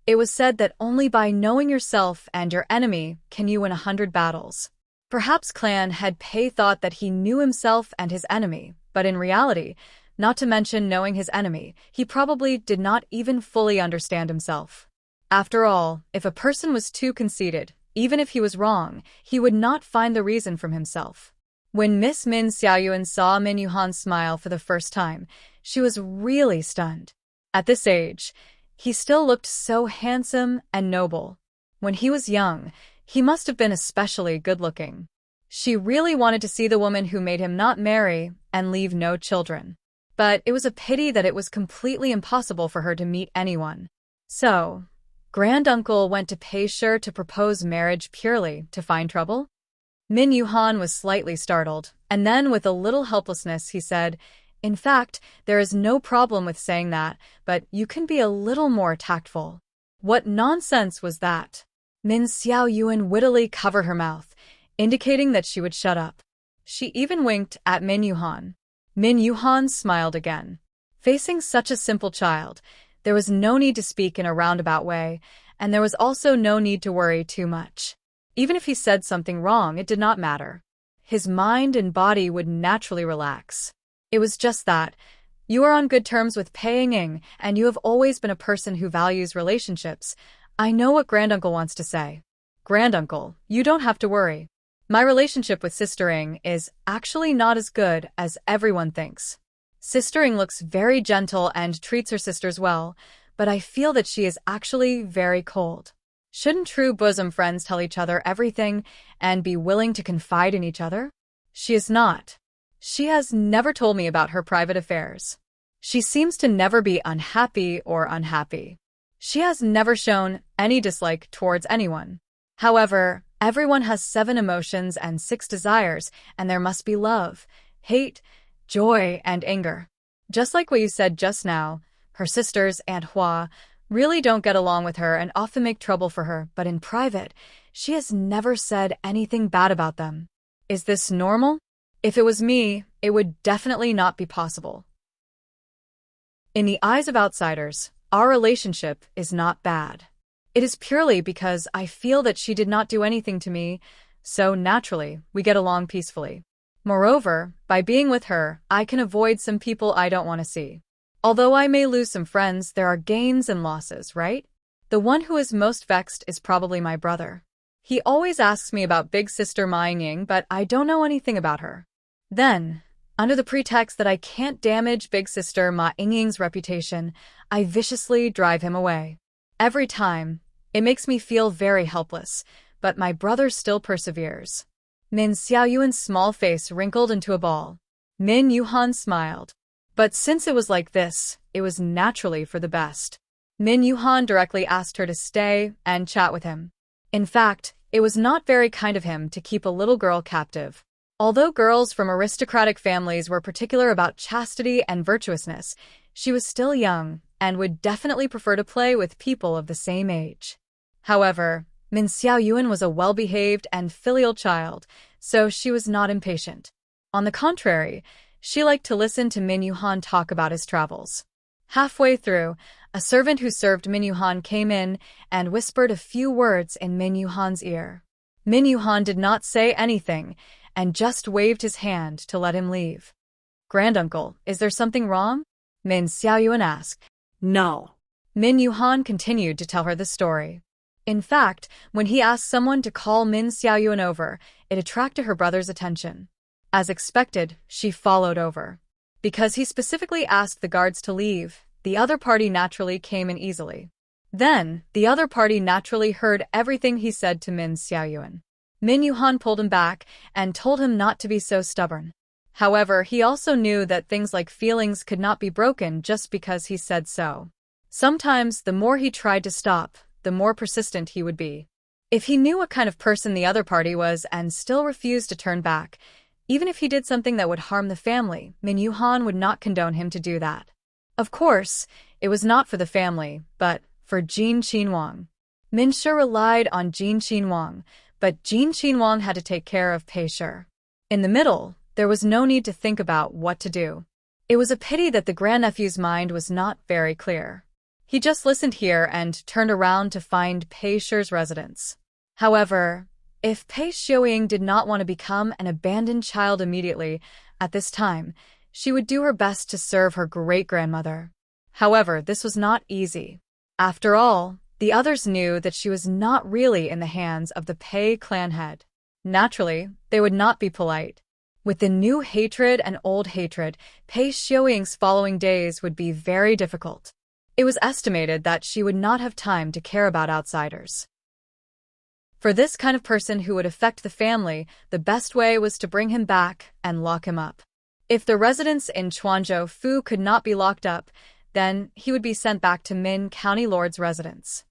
It was said that only by knowing yourself and your enemy can you win 100 battles. Perhaps clan head Pei thought that he knew himself and his enemy, but in reality, not to mention knowing his enemy, he probably did not even fully understand himself. After all, if a person was too conceited, even if he was wrong, he would not find the reason from himself. When Miss Min Xiaoyuan saw Min Yuhan smile for the first time, she was really stunned. At this age, he still looked so handsome and noble. When he was young, he must have been especially good-looking. She really wanted to see the woman who made him not marry and leave no children. But it was a pity that it was completely impossible for her to meet anyone. So, Granduncle went to Pei Shi to propose marriage purely to find trouble? Min Yuhan was slightly startled, and then with a little helplessness he said, "In fact, there is no problem with saying that, but you can be a little more tactful." What nonsense was that? Min Xiaoyuan wittily covered her mouth, indicating that she would shut up. She even winked at Min Yuhan. Min Yuhan smiled again. Facing such a simple child, there was no need to speak in a roundabout way, and there was also no need to worry too much. Even if he said something wrong, it did not matter. His mind and body would naturally relax. It was just that. You are on good terms with Pei Ying, and you have always been a person who values relationships. I know what Granduncle wants to say. Granduncle, you don't have to worry. My relationship with Sister Ying is actually not as good as everyone thinks. Sister Ying looks very gentle and treats her sisters well, but I feel that she is actually very cold. Shouldn't true bosom friends tell each other everything and be willing to confide in each other? She is not. She has never told me about her private affairs. She seems to never be unhappy or unhappy. She has never shown any dislike towards anyone. However, everyone has 7 emotions and 6 desires, and there must be love, hate, joy, and anger. Just like what you said just now, her sisters, Aunt Hua, really don't get along with her and often make trouble for her, but in private, she has never said anything bad about them. Is this normal? If it was me, it would definitely not be possible. In the eyes of outsiders, our relationship is not bad. It is purely because I feel that she did not do anything to me, so naturally, we get along peacefully. Moreover, by being with her, I can avoid some people I don't want to see. Although I may lose some friends, there are gains and losses, right? The one who is most vexed is probably my brother. He always asks me about big sister Ma Ying, but I don't know anything about her. Then, under the pretext that I can't damage big sister Ma Ying's reputation, I viciously drive him away. Every time, it makes me feel very helpless, but my brother still perseveres. Min Xiaoyuan's small face wrinkled into a ball. Min Yuhan smiled. But since it was like this, it was naturally for the best. Min Yuhan directly asked her to stay and chat with him. In fact, it was not very kind of him to keep a little girl captive. Although girls from aristocratic families were particular about chastity and virtuousness, she was still young and would definitely prefer to play with people of the same age. However, Min Xiaoyuan was a well-behaved and filial child, so she was not impatient. On the contrary, she liked to listen to Min Yuhan talk about his travels. Halfway through, a servant who served Min Yuhan came in and whispered a few words in Min Yuhan's ear. Min Yuhan did not say anything and just waved his hand to let him leave. "Granduncle, is there something wrong?" Min Xiaoyuan asked. No. Min Yuhan continued to tell her the story. In fact, when he asked someone to call Min Xiaoyuan over, it attracted her brother's attention. As expected, she followed over. Because he specifically asked the guards to leave, the other party naturally came in easily. Then, the other party naturally heard everything he said to Min Xiaoyuan. Min Yuhan pulled him back and told him not to be so stubborn. However, he also knew that things like feelings could not be broken just because he said so. Sometimes, the more he tried to stop, the more persistent he would be. If he knew what kind of person the other party was and still refused to turn back, even if he did something that would harm the family, Min Yuhan would not condone him to do that. Of course, it was not for the family, but for Jin Qinhuang. Min Shi relied on Jin Qinhuang, but Jin Qinhuang had to take care of Pei Shi. In the middle, there was no need to think about what to do. It was a pity that the grandnephew's mind was not very clear. He just listened here and turned around to find Pei Shi's residence. However, if Pei Xiuying did not want to become an abandoned child immediately, at this time, she would do her best to serve her great-grandmother. However, this was not easy. After all, the others knew that she was not really in the hands of the Pei clan head. Naturally, they would not be polite. With the new hatred and old hatred, Pei Xiuying's following days would be very difficult. It was estimated that she would not have time to care about outsiders. For this kind of person who would affect the family, the best way was to bring him back and lock him up. If the residence in Chuanzhou Fu could not be locked up, then he would be sent back to Min County Lord's residence.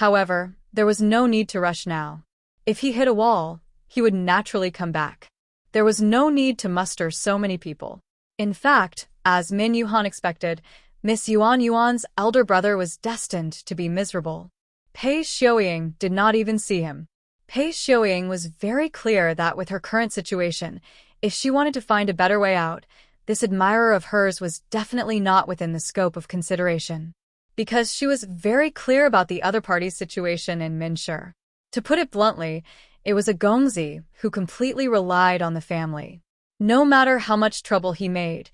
However, there was no need to rush now. If he hit a wall, he would naturally come back. There was no need to muster so many people. In fact, as Min Yuhan expected, Miss Yuan's elder brother was destined to be miserable. Pei Xiuying did not even see him. Pei Xiuying was very clear that with her current situation, if she wanted to find a better way out, this admirer of hers was definitely not within the scope of consideration. Because she was very clear about the other party's situation in Minshi. To put it bluntly, it was a Gongzi who completely relied on the family. No matter how much trouble he made,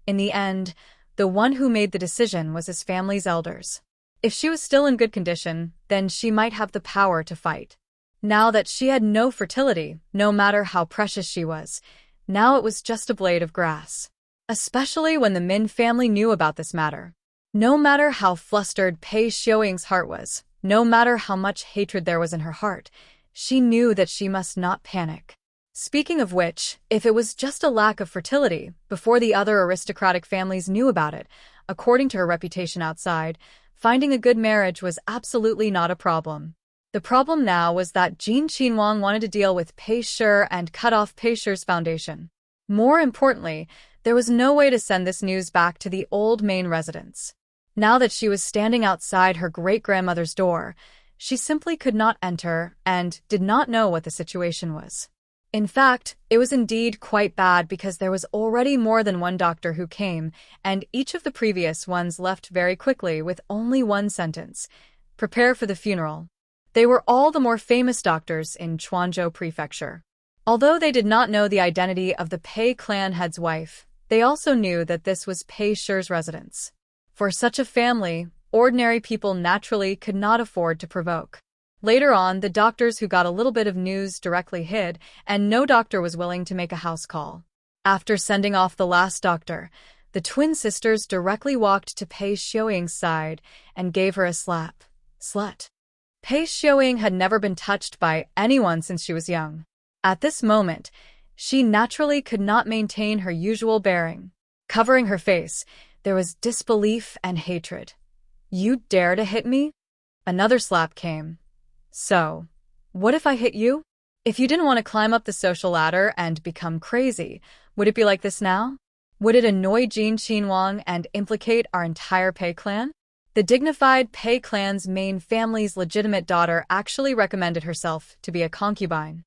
in the end, the one who made the decision was his family's elders. If she was still in good condition, then she might have the power to fight. Now that she had no fertility, no matter how precious she was, now it was just a blade of grass. Especially when the Min family knew about this matter. No matter how flustered Pei Xiuying's heart was, no matter how much hatred there was in her heart, she knew that she must not panic. Speaking of which, if it was just a lack of fertility, before the other aristocratic families knew about it, according to her reputation outside, finding a good marriage was absolutely not a problem. The problem now was that Jin Qinhuang wanted to deal with Pei Shi and cut off Pei Shi's foundation. More importantly, there was no way to send this news back to the old main residence. Now that she was standing outside her great-grandmother's door, she simply could not enter and did not know what the situation was. In fact, it was indeed quite bad because there was already more than one doctor who came, and each of the previous ones left very quickly with only one sentence: "Prepare for the funeral." They were all the more famous doctors in Chuanzhou Prefecture. Although they did not know the identity of the Pei clan head's wife, they also knew that this was Pei Shi's residence. For such a family, ordinary people naturally could not afford to provoke. Later on, the doctors who got a little bit of news directly hid, and no doctor was willing to make a house call. After sending off the last doctor, the twin sisters directly walked to Pei Xiuying's side and gave her a slap. Slut. Pei Xiuying had never been touched by anyone since she was young. At this moment, she naturally could not maintain her usual bearing. Covering her face, there was disbelief and hatred. "You dare to hit me?" Another slap came. "So, what if I hit you? If you didn't want to climb up the social ladder and become crazy, would it be like this now? Would it annoy Jin Qinhuang and implicate our entire Pei clan?" The dignified Pei clan's main family's legitimate daughter actually recommended herself to be a concubine.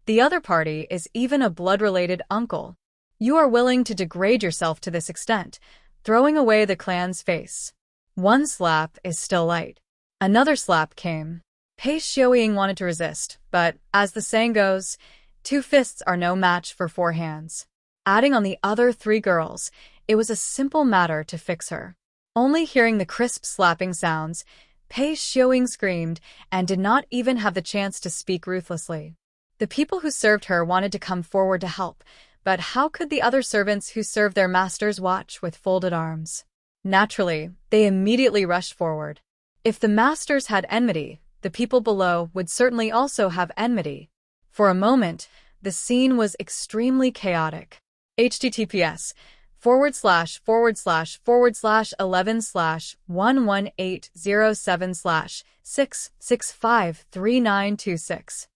The other party is even a blood-related uncle. You are willing to degrade yourself to this extent, throwing away the clan's face. One slap is still light. Another slap came. Pei Xiuying wanted to resist, but, as the saying goes, 2 fists are no match for 4 hands. Adding on the other 3 girls, it was a simple matter to fix her. Only hearing the crisp slapping sounds, Pei Xiuying screamed and did not even have the chance to speak ruthlessly. The people who served her wanted to come forward to help, but how could the other servants who served their masters watch with folded arms? Naturally, they immediately rushed forward. If the masters had enmity, the people below would certainly also have enmity. For a moment, the scene was extremely chaotic. https:///11/118007/6653926.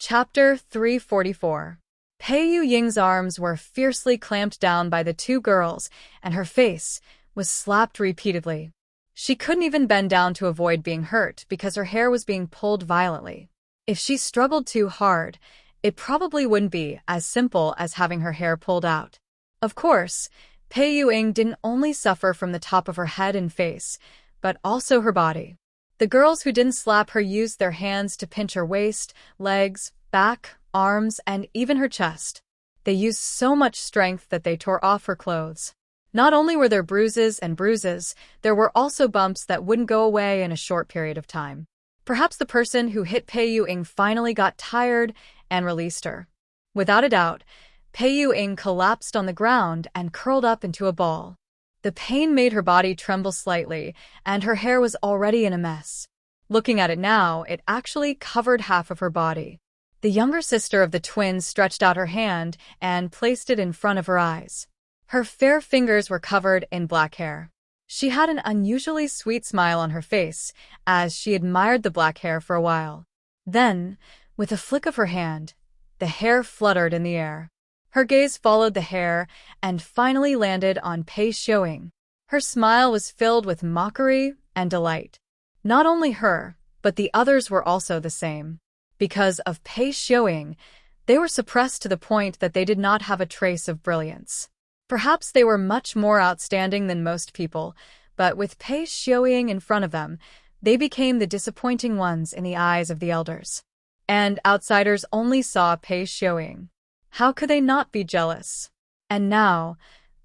Chapter 344. Pei Yuying's arms were fiercely clamped down by the 2 girls, and her face was slapped repeatedly. She couldn't even bend down to avoid being hurt because her hair was being pulled violently. If she struggled too hard, it probably wouldn't be as simple as having her hair pulled out. Of course, Pei Yuying didn't only suffer from the top of her head and face, but also her body. The girls who didn't slap her used their hands to pinch her waist, legs, back, arms, and even her chest. They used so much strength that they tore off her clothes. Not only were there bruises and bruises, there were also bumps that wouldn't go away in a short period of time. Perhaps the person who hit Pei Yuying finally got tired and released her. Without a doubt, Pei Yuying collapsed on the ground and curled up into a ball. The pain made her body tremble slightly, and her hair was already in a mess. Looking at it now, it actually covered half of her body. The younger sister of the twins stretched out her hand and placed it in front of her eyes. Her fair fingers were covered in black hair. She had an unusually sweet smile on her face as she admired the black hair for a while. Then, with a flick of her hand, the hair fluttered in the air. Her gaze followed the hair and finally landed on Pei Xiuying. Her smile was filled with mockery and delight. Not only her, but the others were also the same. Because of Pei Xiuying, they were suppressed to the point that they did not have a trace of brilliance. Perhaps they were much more outstanding than most people, but with Pei Xiuying in front of them, they became the disappointing ones in the eyes of the elders. And outsiders only saw Pei Xiuying. How could they not be jealous? And now,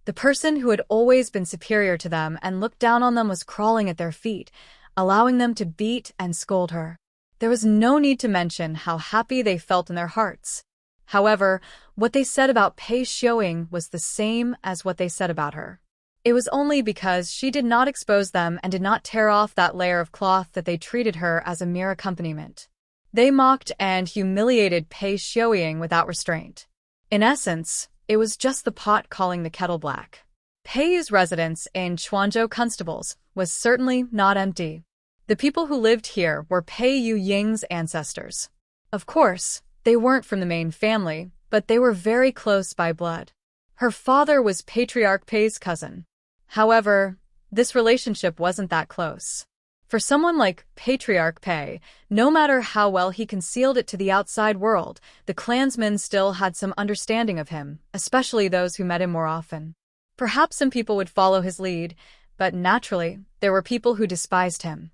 the person who had always been superior to them and looked down on them was crawling at their feet, allowing them to beat and scold her. There was no need to mention how happy they felt in their hearts. However, what they said about Pei Xiuying was the same as what they said about her. It was only because she did not expose them and did not tear off that layer of cloth that they treated her as a mere accompaniment. They mocked and humiliated Pei Xiuying without restraint. In essence, it was just the pot calling the kettle black. Pei Yu's residence in Chuanzhou Constables was certainly not empty. The people who lived here were Pei Yuying's ancestors. Of course, they weren't from the main family, but they were very close by blood. Her father was Patriarch Pei's cousin. However, this relationship wasn't that close. For someone like Patriarch Pei, no matter how well he concealed it to the outside world, the clansmen still had some understanding of him, especially those who met him more often. Perhaps some people would follow his lead, but naturally, there were people who despised him.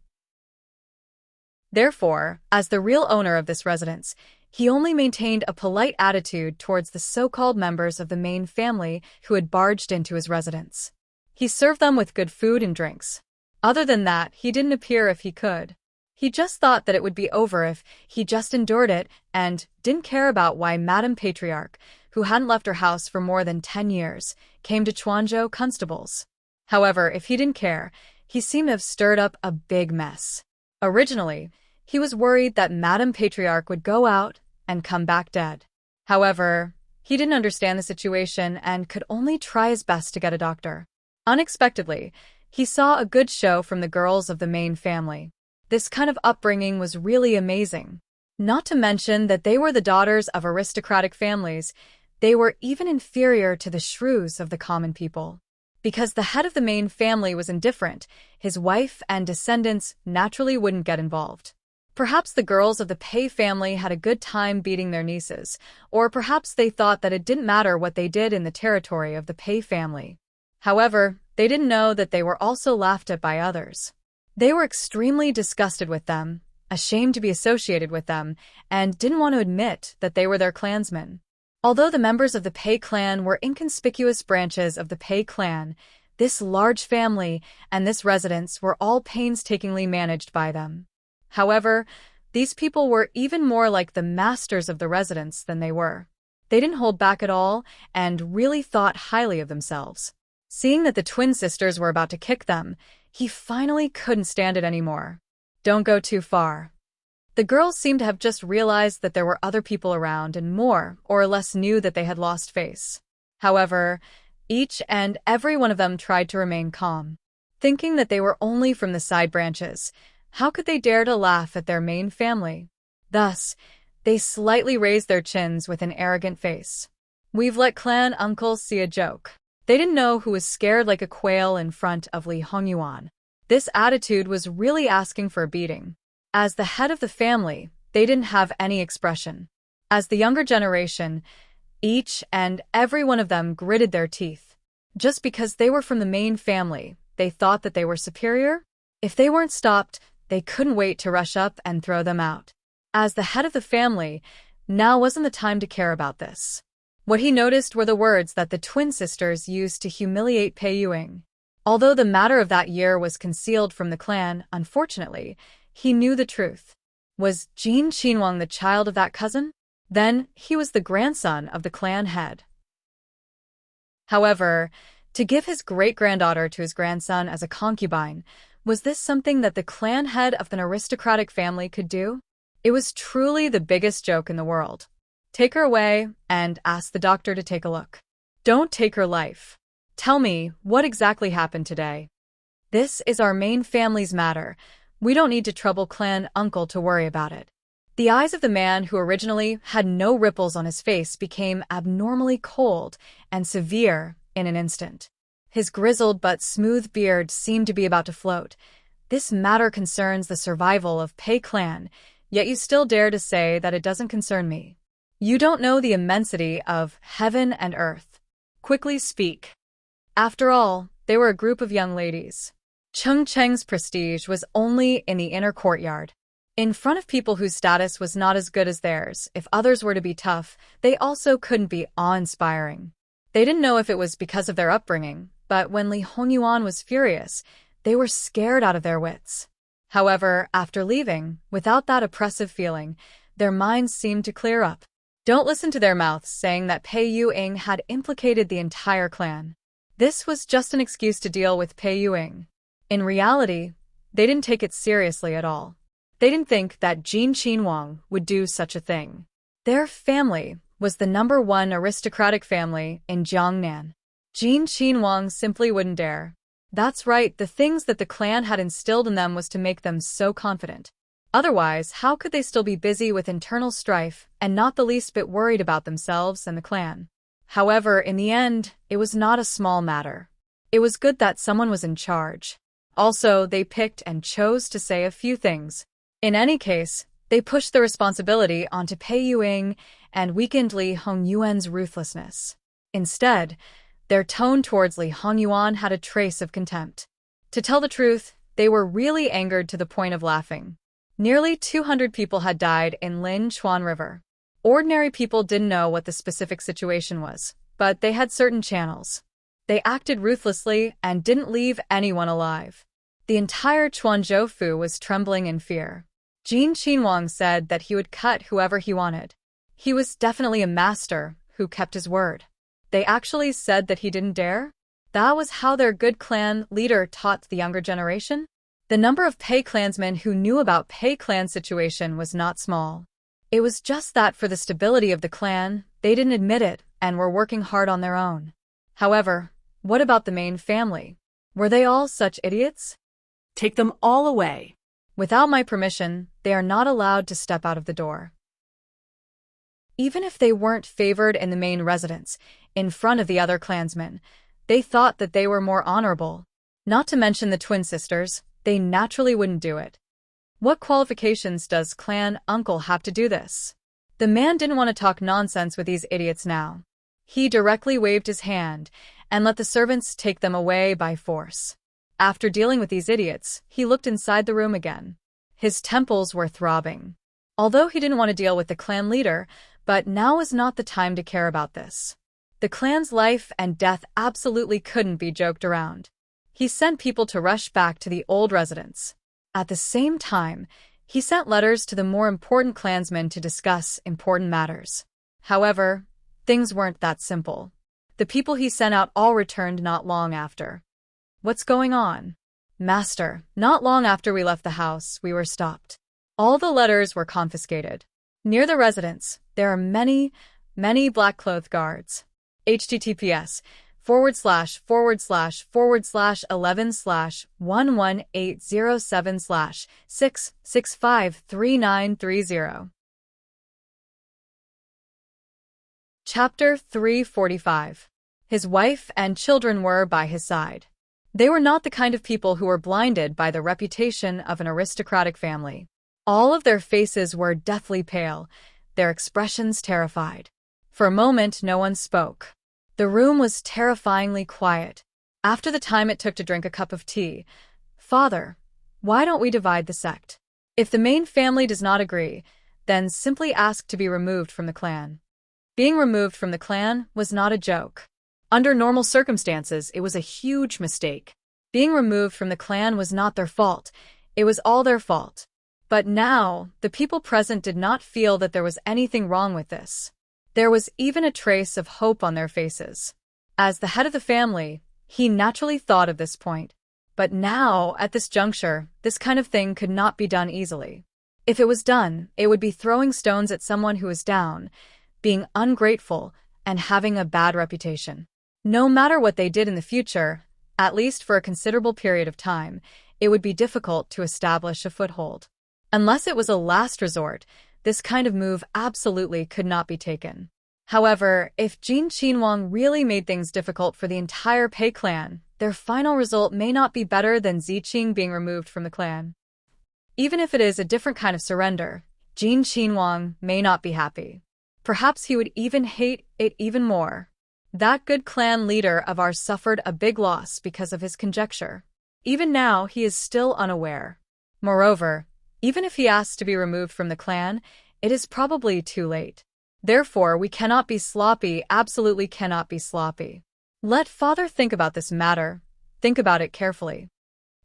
Therefore, as the real owner of this residence, he only maintained a polite attitude towards the so-called members of the main family who had barged into his residence. He served them with good food and drinks. Other than that, he didn't appear if he could. He just thought that it would be over if he just endured it and didn't care about why Madame Patriarch, who hadn't left her house for more than 10 years, came to Chuanzhou Constables. However, if he didn't care, he seemed to have stirred up a big mess. Originally, he was worried that Madame Patriarch would go out and come back dead. However, he didn't understand the situation and could only try his best to get a doctor. Unexpectedly, he saw a good show from the girls of the main family. This kind of upbringing was really amazing. Not to mention that they were the daughters of aristocratic families, they were even inferior to the shrews of the common people. Because the head of the main family was indifferent, his wife and descendants naturally wouldn't get involved. Perhaps the girls of the Pei family had a good time beating their nieces, or perhaps they thought that it didn't matter what they did in the territory of the Pei family. However, they didn't know that they were also laughed at by others. They were extremely disgusted with them, ashamed to be associated with them, and didn't want to admit that they were their clansmen. Although the members of the Pei clan were inconspicuous branches of the Pei clan, this large family and this residence were all painstakingly managed by them. However, these people were even more like the masters of the residence than they were. They didn't hold back at all and really thought highly of themselves. Seeing that the twin sisters were about to kick them, he finally couldn't stand it anymore. Don't go too far. The girls seemed to have just realized that there were other people around and more or less knew that they had lost face. However, each and every one of them tried to remain calm. Thinking that they were only from the side branches, how could they dare to laugh at their main family? Thus, they slightly raised their chins with an arrogant face. We've let clan uncle see a joke. They didn't know who was scared like a quail in front of Li Hongyuan. This attitude was really asking for a beating. As the head of the family, they didn't have any expression. As the younger generation, each and every one of them gritted their teeth. Just because they were from the main family, they thought that they were superior? If they weren't stopped, they couldn't wait to rush up and throw them out. As the head of the family, now wasn't the time to care about this. What he noticed were the words that the twin sisters used to humiliate Pei Yuing. Although the matter of that year was concealed from the clan, unfortunately, he knew the truth. Was Jin Qinhuang the child of that cousin? Then he was the grandson of the clan head. However, to give his great-granddaughter to his grandson as a concubine, was this something that the clan head of an aristocratic family could do? It was truly the biggest joke in the world. Take her away and ask the doctor to take a look. Don't take her life. Tell me, what exactly happened today? This is our main family's matter. We don't need to trouble clan uncle to worry about it. The eyes of the man who originally had no ripples on his face became abnormally cold and severe in an instant. His grizzled but smooth beard seemed to be about to float. This matter concerns the survival of Pei clan, yet you still dare to say that it doesn't concern me. You don't know the immensity of heaven and earth. Quickly speak. After all, they were a group of young ladies. Cheng Cheng's prestige was only in the inner courtyard. In front of people whose status was not as good as theirs, if others were to be tough, they also couldn't be awe-inspiring. They didn't know if it was because of their upbringing, but when Li Hongyuan was furious, they were scared out of their wits. However, after leaving, without that oppressive feeling, their minds seemed to clear up. Don't listen to their mouths saying that Pei Yuing had implicated the entire clan. This was just an excuse to deal with Pei Yuing. In reality, they didn't take it seriously at all. They didn't think that Jin Qinhuang would do such a thing. Their family was the #1 aristocratic family in Jiangnan. Jin Qinhuang simply wouldn't dare. That's right, the things that the clan had instilled in them was to make them so confident. Otherwise, how could they still be busy with internal strife and not the least bit worried about themselves and the clan? However, in the end, it was not a small matter. It was good that someone was in charge. Also, they picked and chose to say a few things. In any case, they pushed the responsibility onto Pei Yuing and weakened Li Hongyuan's ruthlessness. Instead, their tone towards Li Hongyuan had a trace of contempt. To tell the truth, they were really angered to the point of laughing. Nearly 200 people had died in Lin Chuan River. Ordinary people didn't know what the specific situation was, but they had certain channels. They acted ruthlessly and didn't leave anyone alive. The entire Chuanzhou was trembling in fear. Jin Qinhuang said that he would cut whoever he wanted. He was definitely a master who kept his word. They actually said that he didn't dare? That was how their good clan leader taught the younger generation? The number of Pei clansmen who knew about Pei clan's situation was not small. It was just that for the stability of the clan, they didn't admit it and were working hard on their own. However, what about the main family? Were they all such idiots? Take them all away. Without my permission, they are not allowed to step out of the door. Even if they weren't favored in the main residence, in front of the other clansmen, they thought that they were more honorable. Not to mention the twin sisters, they naturally wouldn't do it. What qualifications does clan uncle have to do this? The man didn't want to talk nonsense with these idiots now. He directly waved his hand and let the servants take them away by force. After dealing with these idiots, he looked inside the room again. His temples were throbbing. Although he didn't want to deal with the clan leader, but now was not the time to care about this. The clan's life and death absolutely couldn't be joked around. He sent people to rush back to the old residence. At the same time, he sent letters to the more important clansmen to discuss important matters. However, things weren't that simple. The people he sent out all returned not long after. What's going on? Master, not long after we left the house, we were stopped. All the letters were confiscated. Near the residence, there are many black-clothed guards. https:///11/11807/6653930. Chapter 345. His wife and children were by his side. They were not the kind of people who were blinded by the reputation of an aristocratic family. All of their faces were deathly pale, their expressions terrified. For a moment, no one spoke. The room was terrifyingly quiet. After the time it took to drink a cup of tea, "Father, why don't we divide the sect? If the main family does not agree, then simply ask to be removed from the clan." Being removed from the clan was not a joke. Under normal circumstances, it was a huge mistake. Being removed from the clan was not their fault. It was all their fault. But now, the people present did not feel that there was anything wrong with this. There was even a trace of hope on their faces. As the head of the family, he naturally thought of this point. But now, at this juncture, this kind of thing could not be done easily. If it was done, it would be throwing stones at someone who was down, being ungrateful, and having a bad reputation. No matter what they did in the future, at least for a considerable period of time, it would be difficult to establish a foothold. Unless it was a last resort, this kind of move absolutely could not be taken. However, if Jin Qinhuang really made things difficult for the entire Pei clan, their final result may not be better than Ziqing being removed from the clan. Even if it is a different kind of surrender, Jin Qinhuang may not be happy. Perhaps he would even hate it even more. That good clan leader of ours suffered a big loss because of his conjecture. Even now, he is still unaware. Moreover, even if he asks to be removed from the clan, it is probably too late. Therefore, we cannot be sloppy, absolutely cannot be sloppy. Let father think about this matter. Think about it carefully.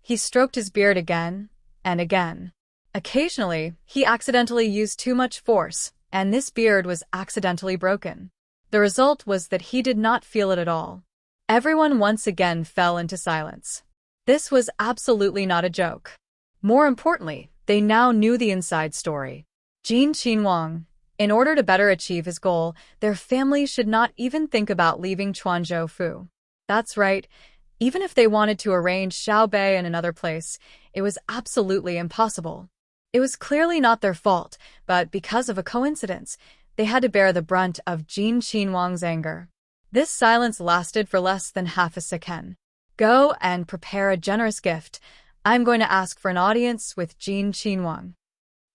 He stroked his beard again and again. Occasionally, he accidentally used too much force, and this beard was accidentally broken. The result was that he did not feel it at all. Everyone once again fell into silence. This was absolutely not a joke. More importantly, they now knew the inside story. Jin Qinhuang, in order to better achieve his goal, their family should not even think about leaving Chuanzhou Fu. That's right, even if they wanted to arrange Xiaobei in another place, it was absolutely impossible. It was clearly not their fault, but because of a coincidence, they had to bear the brunt of Jin Qinhuang's anger. This silence lasted for less than half a second. Go and prepare a generous gift. I'm going to ask for an audience with Jin Qinhuang.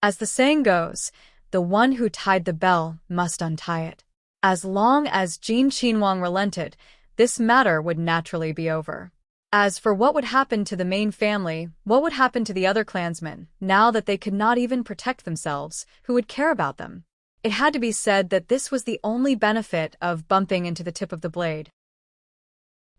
As the saying goes, the one who tied the bell must untie it. As long as Jin Qinhuang relented, this matter would naturally be over. As for what would happen to the main family, what would happen to the other clansmen, now that they could not even protect themselves, who would care about them? It had to be said that this was the only benefit of bumping into the tip of the blade.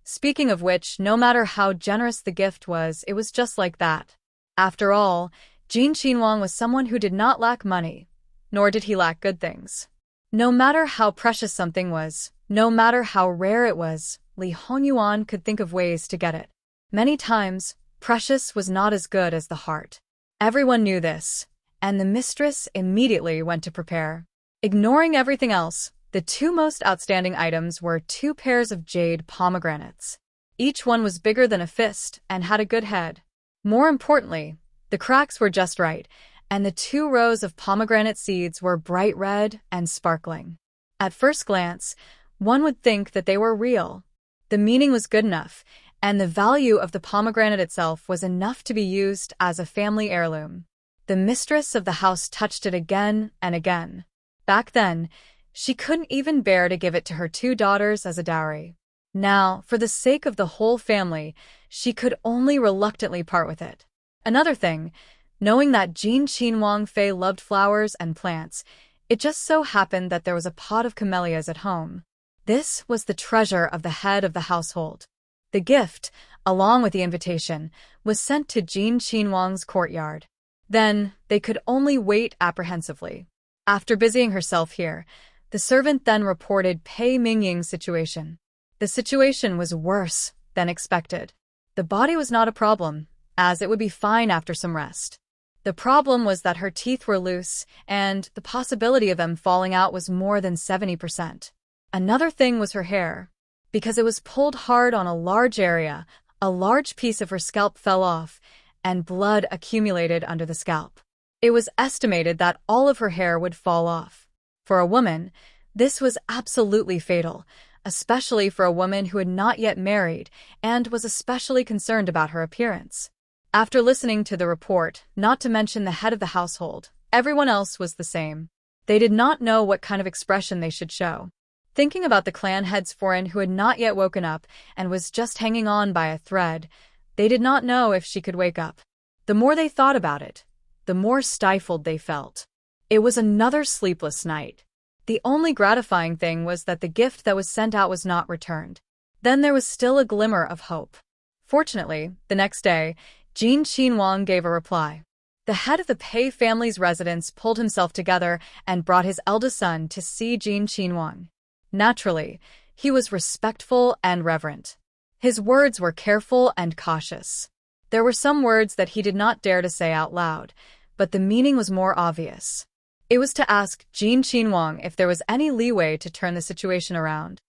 Speaking of which, no matter how generous the gift was, it was just like that. After all, Jin Qinhuang was someone who did not lack money, nor did he lack good things. No matter how precious something was, no matter how rare it was, Li Hongyuan could think of ways to get it. Many times, precious was not as good as the heart. Everyone knew this, and the mistress immediately went to prepare. Ignoring everything else, the two most outstanding items were 2 pairs of jade pomegranates. Each one was bigger than a fist and had a good head. More importantly, the cracks were just right, and the 2 rows of pomegranate seeds were bright red and sparkling. At first glance, one would think that they were real. The meaning was good enough, and the value of the pomegranate itself was enough to be used as a family heirloom. The mistress of the house touched it again and again. Back then, she couldn't even bear to give it to her 2 daughters as a dowry. Now, for the sake of the whole family, she could only reluctantly part with it. Another thing, knowing that Jin Qinhuang Fei loved flowers and plants, it just so happened that there was a pot of camellias at home. This was the treasure of the head of the household. The gift, along with the invitation, was sent to Jin Qinhuang's courtyard. Then, they could only wait apprehensively. After busying herself here, the servant then reported Pei Mingying's situation. The situation was worse than expected. The body was not a problem, as it would be fine after some rest. The problem was that her teeth were loose, and the possibility of them falling out was more than 70%. Another thing was her hair. Because it was pulled hard on a large area, a large piece of her scalp fell off, and blood accumulated under the scalp. It was estimated that all of her hair would fall off. For a woman, this was absolutely fatal, especially for a woman who had not yet married and was especially concerned about her appearance. After listening to the report, not to mention the head of the household, everyone else was the same. They did not know what kind of expression they should show. Thinking about the clan head's foreign who had not yet woken up and was just hanging on by a thread, they did not know if she could wake up. The more they thought about it, the more stifled they felt. It was another sleepless night. The only gratifying thing was that the gift that was sent out was not returned. Then there was still a glimmer of hope. Fortunately, the next day, Jin Qinhuang gave a reply. The head of the Pei family's residence pulled himself together and brought his eldest son to see Jin Qinhuang. Naturally, he was respectful and reverent. His words were careful and cautious. There were some words that he did not dare to say out loud, but the meaning was more obvious. It was to ask Jin Qinhuang if there was any leeway to turn the situation around.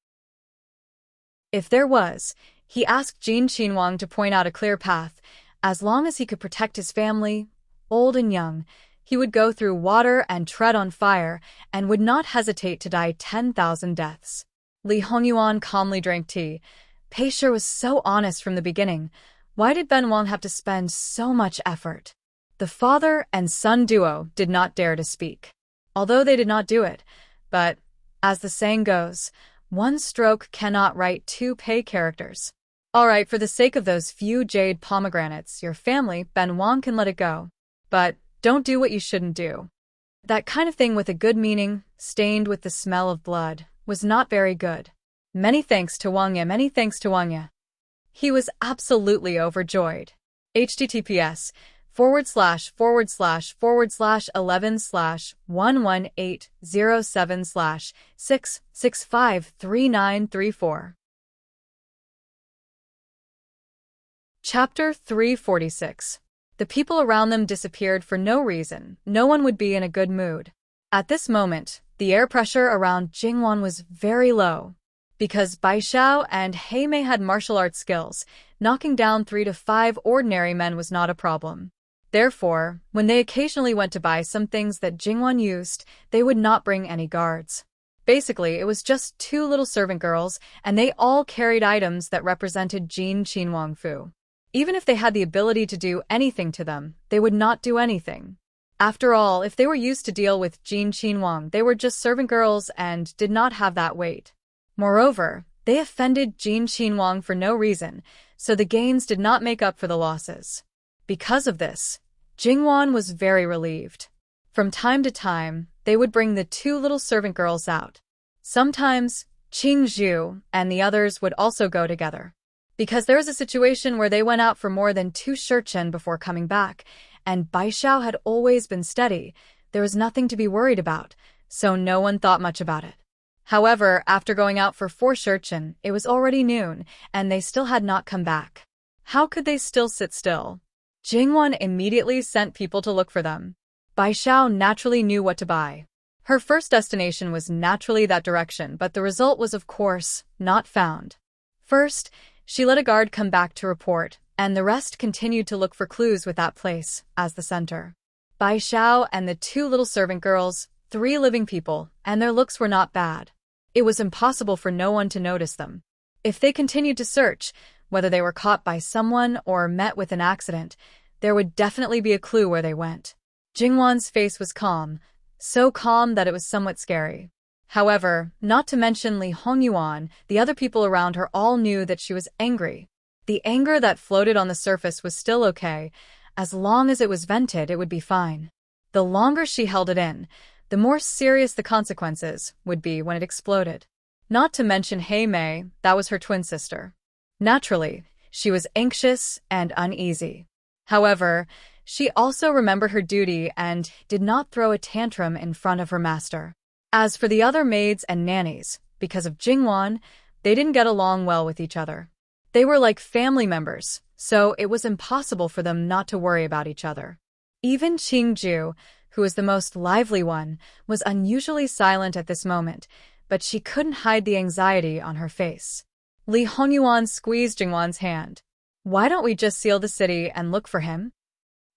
If there was, he asked Jin Qinhuang to point out a clear path. As long as he could protect his family, old and young, he would go through water and tread on fire and would not hesitate to die 10,000 deaths. Li Hongyuan calmly drank tea. Pei Shi was so honest from the beginning. Why did Ben Wang have to spend so much effort? The father and son duo did not dare to speak. Although they did not do it, but, as the saying goes, one stroke cannot write 2 Pei characters. All right, for the sake of those few jade pomegranates, your family, Ben Wang can let it go. But don't do what you shouldn't do. That kind of thing with a good meaning, stained with the smell of blood, was not very good. Many thanks to Wang Ye, many thanks to Wang Ye. He was absolutely overjoyed. https://11/118007/6653934. Chapter 346. The people around them disappeared for no reason. No one would be in a good mood. At this moment, the air pressure around Jingwan was very low. Because Bai Xiao and He Mei had martial arts skills, knocking down 3 to 5 ordinary men was not a problem. Therefore, when they occasionally went to buy some things that Jingwan used, they would not bring any guards. Basically, it was just 2 little servant girls, and they all carried items that represented Jin Qinhuang Fu. Even if they had the ability to do anything to them, they would not do anything. After all, if they were used to deal with Jin Qinhuang, they were just servant girls and did not have that weight. Moreover, they offended Jin Qinhuang for no reason, so the gains did not make up for the losses. Because of this, Jingwan was very relieved. From time to time, they would bring the 2 little servant girls out. Sometimes, Qing Zhu and the others would also go together. Because there was a situation where they went out for more than 2 shurchen before coming back, and Bai Xiao had always been steady, there was nothing to be worried about, so no one thought much about it. However, after going out for 4 shurchen, it was already noon, and they still had not come back. How could they still sit still? Jingwan immediately sent people to look for them. Bai Xiao naturally knew what to buy. Her first destination was naturally that direction, but the result was, of course, not found. First, she let a guard come back to report, and the rest continued to look for clues with that place as the center. Bai Xiao and the 2 little servant girls, 3 living people, and their looks were not bad. It was impossible for no one to notice them. If they continued to search, whether they were caught by someone or met with an accident, there would definitely be a clue where they went. Jingwan's face was calm, so calm that it was somewhat scary. However, not to mention Li Hongyuan, the other people around her all knew that she was angry. The anger that floated on the surface was still okay. As long as it was vented, it would be fine. The longer she held it in, the more serious the consequences would be when it exploded. Not to mention Hei Mei, that was her twin sister. Naturally, she was anxious and uneasy. However, she also remembered her duty and did not throw a tantrum in front of her master. As for the other maids and nannies, because of Jingwan, they didn't get along well with each other. They were like family members, so it was impossible for them not to worry about each other. Even Qingju, who was the most lively one, was unusually silent at this moment, but she couldn't hide the anxiety on her face. Li Hongyuan squeezed Jingwan's hand. "Why don't we just seal the city and look for him?"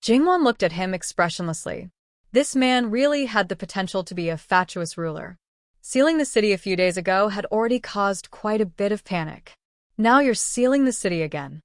Jingwan looked at him expressionlessly. This man really had the potential to be a fatuous ruler. Sealing the city a few days ago had already caused quite a bit of panic. Now you're sealing the city again.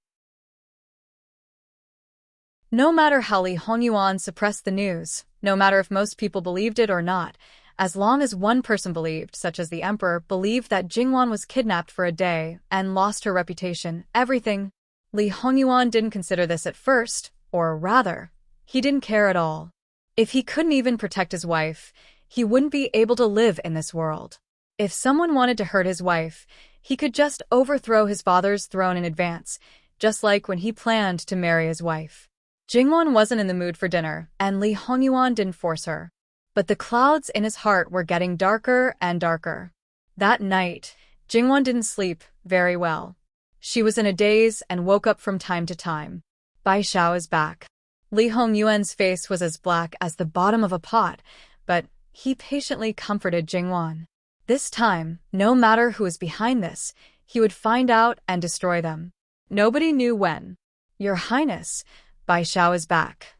No matter how Li Hongyuan suppressed the news, no matter if most people believed it or not, as long as one person believed, such as the emperor, believed that Jingwan was kidnapped for a day and lost her reputation, everything. Li Hongyuan didn't consider this at first, or rather, he didn't care at all. If he couldn't even protect his wife, he wouldn't be able to live in this world. If someone wanted to hurt his wife, he could just overthrow his father's throne in advance, just like when he planned to marry his wife. Jingwan wasn't in the mood for dinner, and Li Hongyuan didn't force her. But the clouds in his heart were getting darker and darker. That night, Jingwan didn't sleep very well. She was in a daze and woke up from time to time. Bai Xiao is back. Li Hongyuan's face was as black as the bottom of a pot, but he patiently comforted Jingwan. This time, no matter who was behind this, he would find out and destroy them. Nobody knew when. "Your Highness, Bai Xiao is back."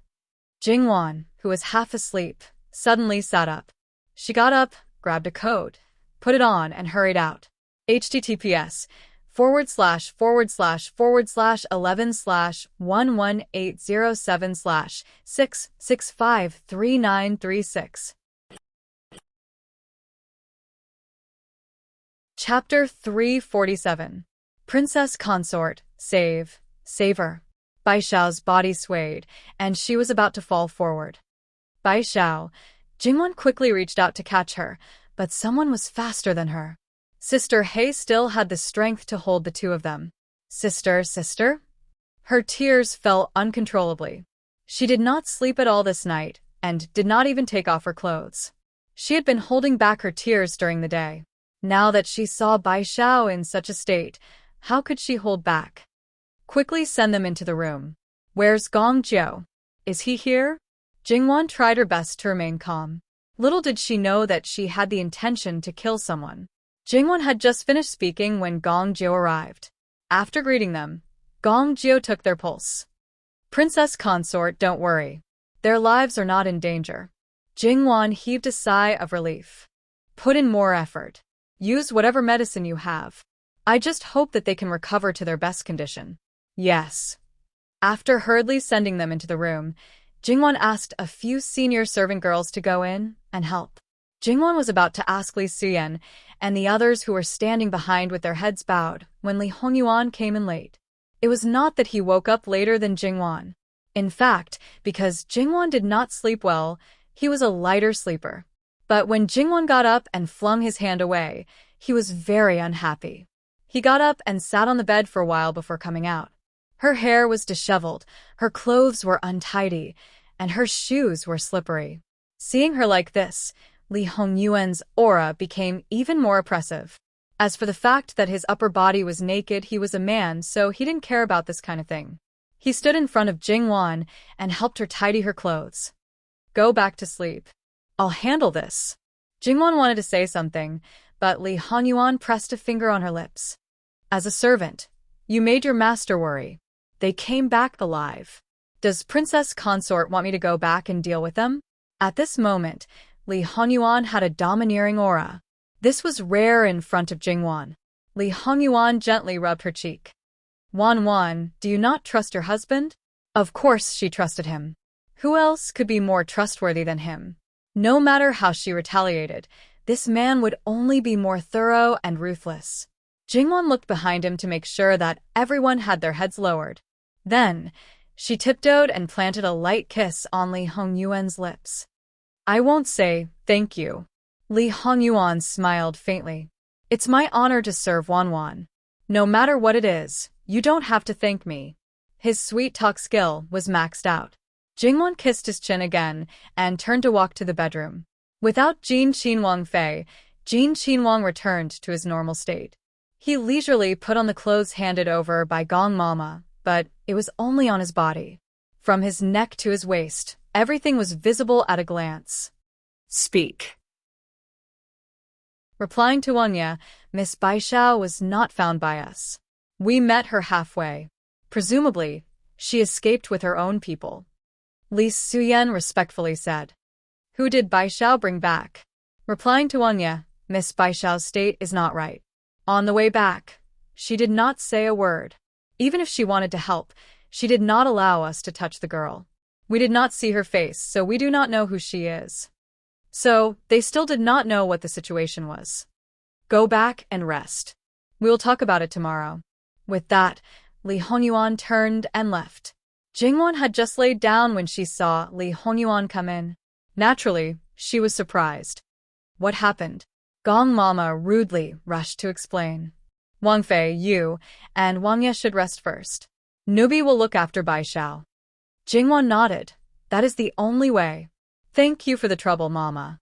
Jingwan, who was half asleep, suddenly sat up. She got up, grabbed a coat, put it on, and hurried out. https://11//11807/6653936. Chapter 347. Princess Consort, Save her. Bai Xiao's body swayed, and she was about to fall forward. Bai Xiao. Jingwan quickly reached out to catch her, but someone was faster than her. Sister Hei still had the strength to hold the two of them. Sister? Her tears fell uncontrollably. She did not sleep at all this night, and did not even take off her clothes. She had been holding back her tears during the day. Now that she saw Bai Xiao in such a state, how could she hold back? Quickly send them into the room. Where's Gong Jiu? Is he here? Jingwan tried her best to remain calm. Little did she know that she had the intention to kill someone. Jingwan had just finished speaking when Gong Jiu arrived. After greeting them, Gong Jiu took their pulse. Princess Consort, don't worry. Their lives are not in danger. Jingwan heaved a sigh of relief. Put in more effort. Use whatever medicine you have. I just hope that they can recover to their best condition. Yes. After hurriedly sending them into the room, Jingwan asked a few senior servant girls to go in and help. Jingwan was about to ask Li Suyen and the others who were standing behind with their heads bowed when Li Hongyuan came in late. It was not that he woke up later than Jingwan. In fact, because Jingwan did not sleep well, he was a lighter sleeper. But when Jingwan got up and flung his hand away, he was very unhappy. He got up and sat on the bed for a while before coming out. Her hair was disheveled, her clothes were untidy, and her shoes were slippery. Seeing her like this, Li Hongyuan's aura became even more oppressive. As for the fact that his upper body was naked, he was a man, so he didn't care about this kind of thing. He stood in front of Jingwan and helped her tidy her clothes. Go back to sleep. I'll handle this. Jingwan wanted to say something, but Li Hongyuan pressed a finger on her lips. As a servant, you made your master worry. They came back alive. Does Princess Consort want me to go back and deal with them? At this moment, Li Hongyuan had a domineering aura. This was rare in front of Jingwan. Li Hongyuan gently rubbed her cheek. Wan, do you not trust your husband? Of course she trusted him. Who else could be more trustworthy than him? No matter how she retaliated, this man would only be more thorough and ruthless. Jingwon looked behind him to make sure that everyone had their heads lowered. Then, she tiptoed and planted a light kiss on Li Hongyuan's lips. I won't say thank you. Li Hongyuan smiled faintly. It's my honor to serve Wanwan. No matter what it is, you don't have to thank me. His sweet talk skill was maxed out. Jingwon kissed his chin again and turned to walk to the bedroom. Without Jin Qinwang Fei, Jin Qinwang returned to his normal state. He leisurely put on the clothes handed over by Gong Mama, but it was only on his body. From his neck to his waist, everything was visible at a glance. Speak. Replying to Wang, Miss Baishao was not found by us. We met her halfway. Presumably, she escaped with her own people. Li Suyen respectfully said. Who did Baishao bring back? Replying to Wang, Miss Baishao's state is not right. On the way back, she did not say a word. Even if she wanted to help, she did not allow us to touch the girl. We did not see her face, so we do not know who she is. So, they still did not know what the situation was. Go back and rest. We will talk about it tomorrow. With that, Li Hongyuan turned and left. Jingwon had just laid down when she saw Li Hongyuan come in. Naturally, she was surprised. What happened? Gong Mama rudely rushed to explain. Wang Fei, you and Wang Ye should rest first. Nubi will look after Baishao. Jingwon nodded. That is the only way. Thank you for the trouble, Mama.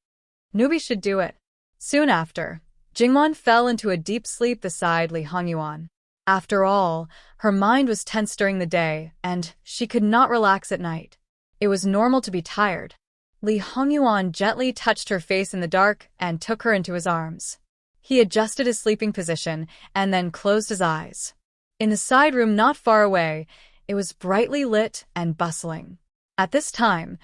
Nubi should do it. Soon after, Jingwon fell into a deep sleep beside Li Hongyuan. After all, her mind was tense during the day, and she could not relax at night. It was normal to be tired. Li Hongyuan gently touched her face in the dark and took her into his arms. He adjusted his sleeping position and then closed his eyes. In the side room not far away, it was brightly lit and bustling. At this time,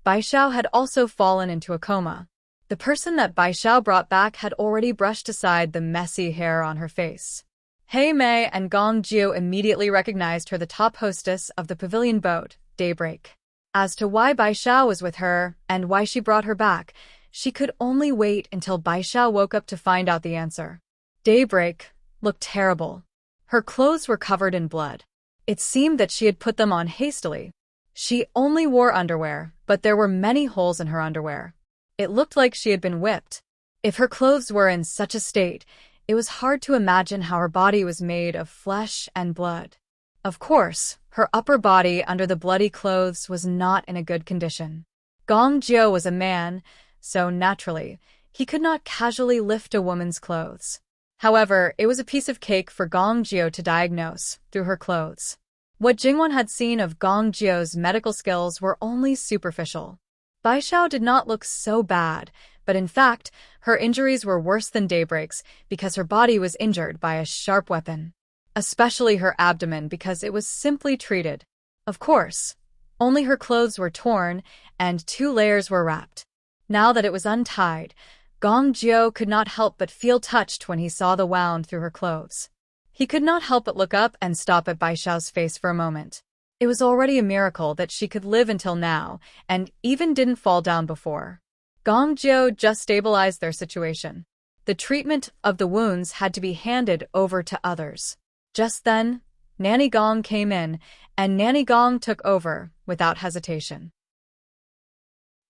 Baishao had also fallen into a coma. The person that Baishao brought back had already brushed aside the messy hair on her face. Hei Mei and Gong Jiu immediately recognized her the top hostess of the pavilion boat, Daybreak. As to why Baishao was with her and why she brought her back, she could only wait until Baishao woke up to find out the answer. Daybreak looked terrible. Her clothes were covered in blood. It seemed that she had put them on hastily. She only wore underwear, but there were many holes in her underwear. It looked like she had been whipped. If her clothes were in such a state, it was hard to imagine how her body was made of flesh and blood. Of course, her upper body under the bloody clothes was not in a good condition. Gong Jiu was a man, so naturally, he could not casually lift a woman's clothes. However, it was a piece of cake for Gong Jiu to diagnose through her clothes. What Jingwon had seen of Gong Jiu's medical skills were only superficial. Baishao did not look so bad, but in fact, her injuries were worse than Daybreak's because her body was injured by a sharp weapon. Especially her abdomen because it was simply treated. Of course, only her clothes were torn and 2 layers were wrapped. Now that it was untied, Gong Jiu could not help but feel touched when he saw the wound through her clothes. He could not help but look up and stop at Baishao's face for a moment. It was already a miracle that she could live until now, and even didn't fall down before. Gong Jiu just stabilized their situation. The treatment of the wounds had to be handed over to others. Just then, Nanny Gong came in, and Nanny Gong took over without hesitation.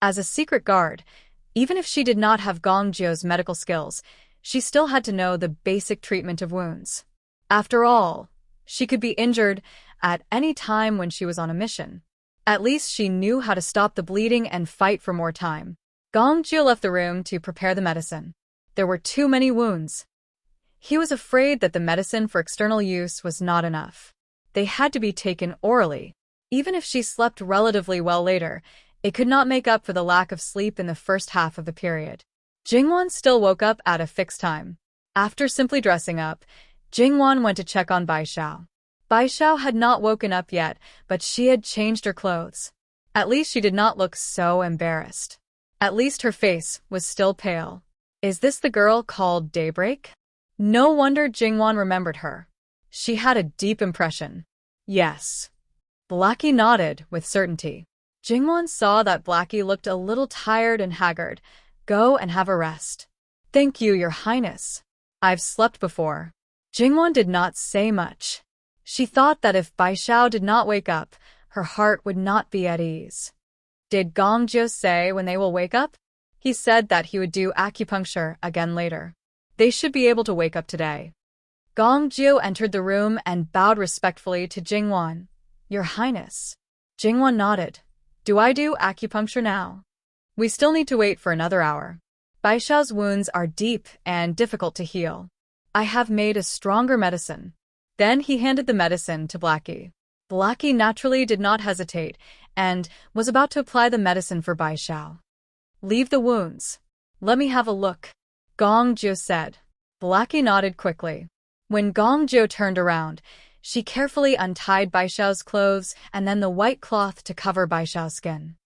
As a secret guard, even if she did not have Gong Jiu's medical skills, she still had to know the basic treatment of wounds. After all, she could be injured at any time when she was on a mission. At least she knew how to stop the bleeding and fight for more time. Gong Jiu left the room to prepare the medicine. There were too many wounds. He was afraid that the medicine for external use was not enough. They had to be taken orally. Even if she slept relatively well later, it could not make up for the lack of sleep in the first half of the period. Jingwon still woke up at a fixed time. After simply dressing up, Jingwon went to check on Baishao. Baishao had not woken up yet, but she had changed her clothes. At least she did not look so embarrassed. At least her face was still pale. Is this the girl called Daybreak? No wonder Jingwon remembered her. She had a deep impression. Yes. Blackie nodded with certainty. Jingwan saw that Blackie looked a little tired and haggard. Go and have a rest. Thank you, Your Highness. I've slept before. Jingwan did not say much. She thought that if Bai Xiao did not wake up, her heart would not be at ease. Did Gong Jiu say when they will wake up? He said that he would do acupuncture again later. They should be able to wake up today. Gong Jiu entered the room and bowed respectfully to Jingwan. Your Highness. Jingwan nodded. Do I do acupuncture now? We still need to wait for another hour. Bai Xiao's wounds are deep and difficult to heal. I have made a stronger medicine. Then he handed the medicine to Blackie. Blackie naturally did not hesitate and was about to apply the medicine for Bai Xiao. Leave the wounds. Let me have a look, Gong Jiu said. Blackie nodded quickly. When Gong Jiu turned around, she carefully untied Bai Xiao's clothes and then the white cloth to cover Bai Xiao's skin.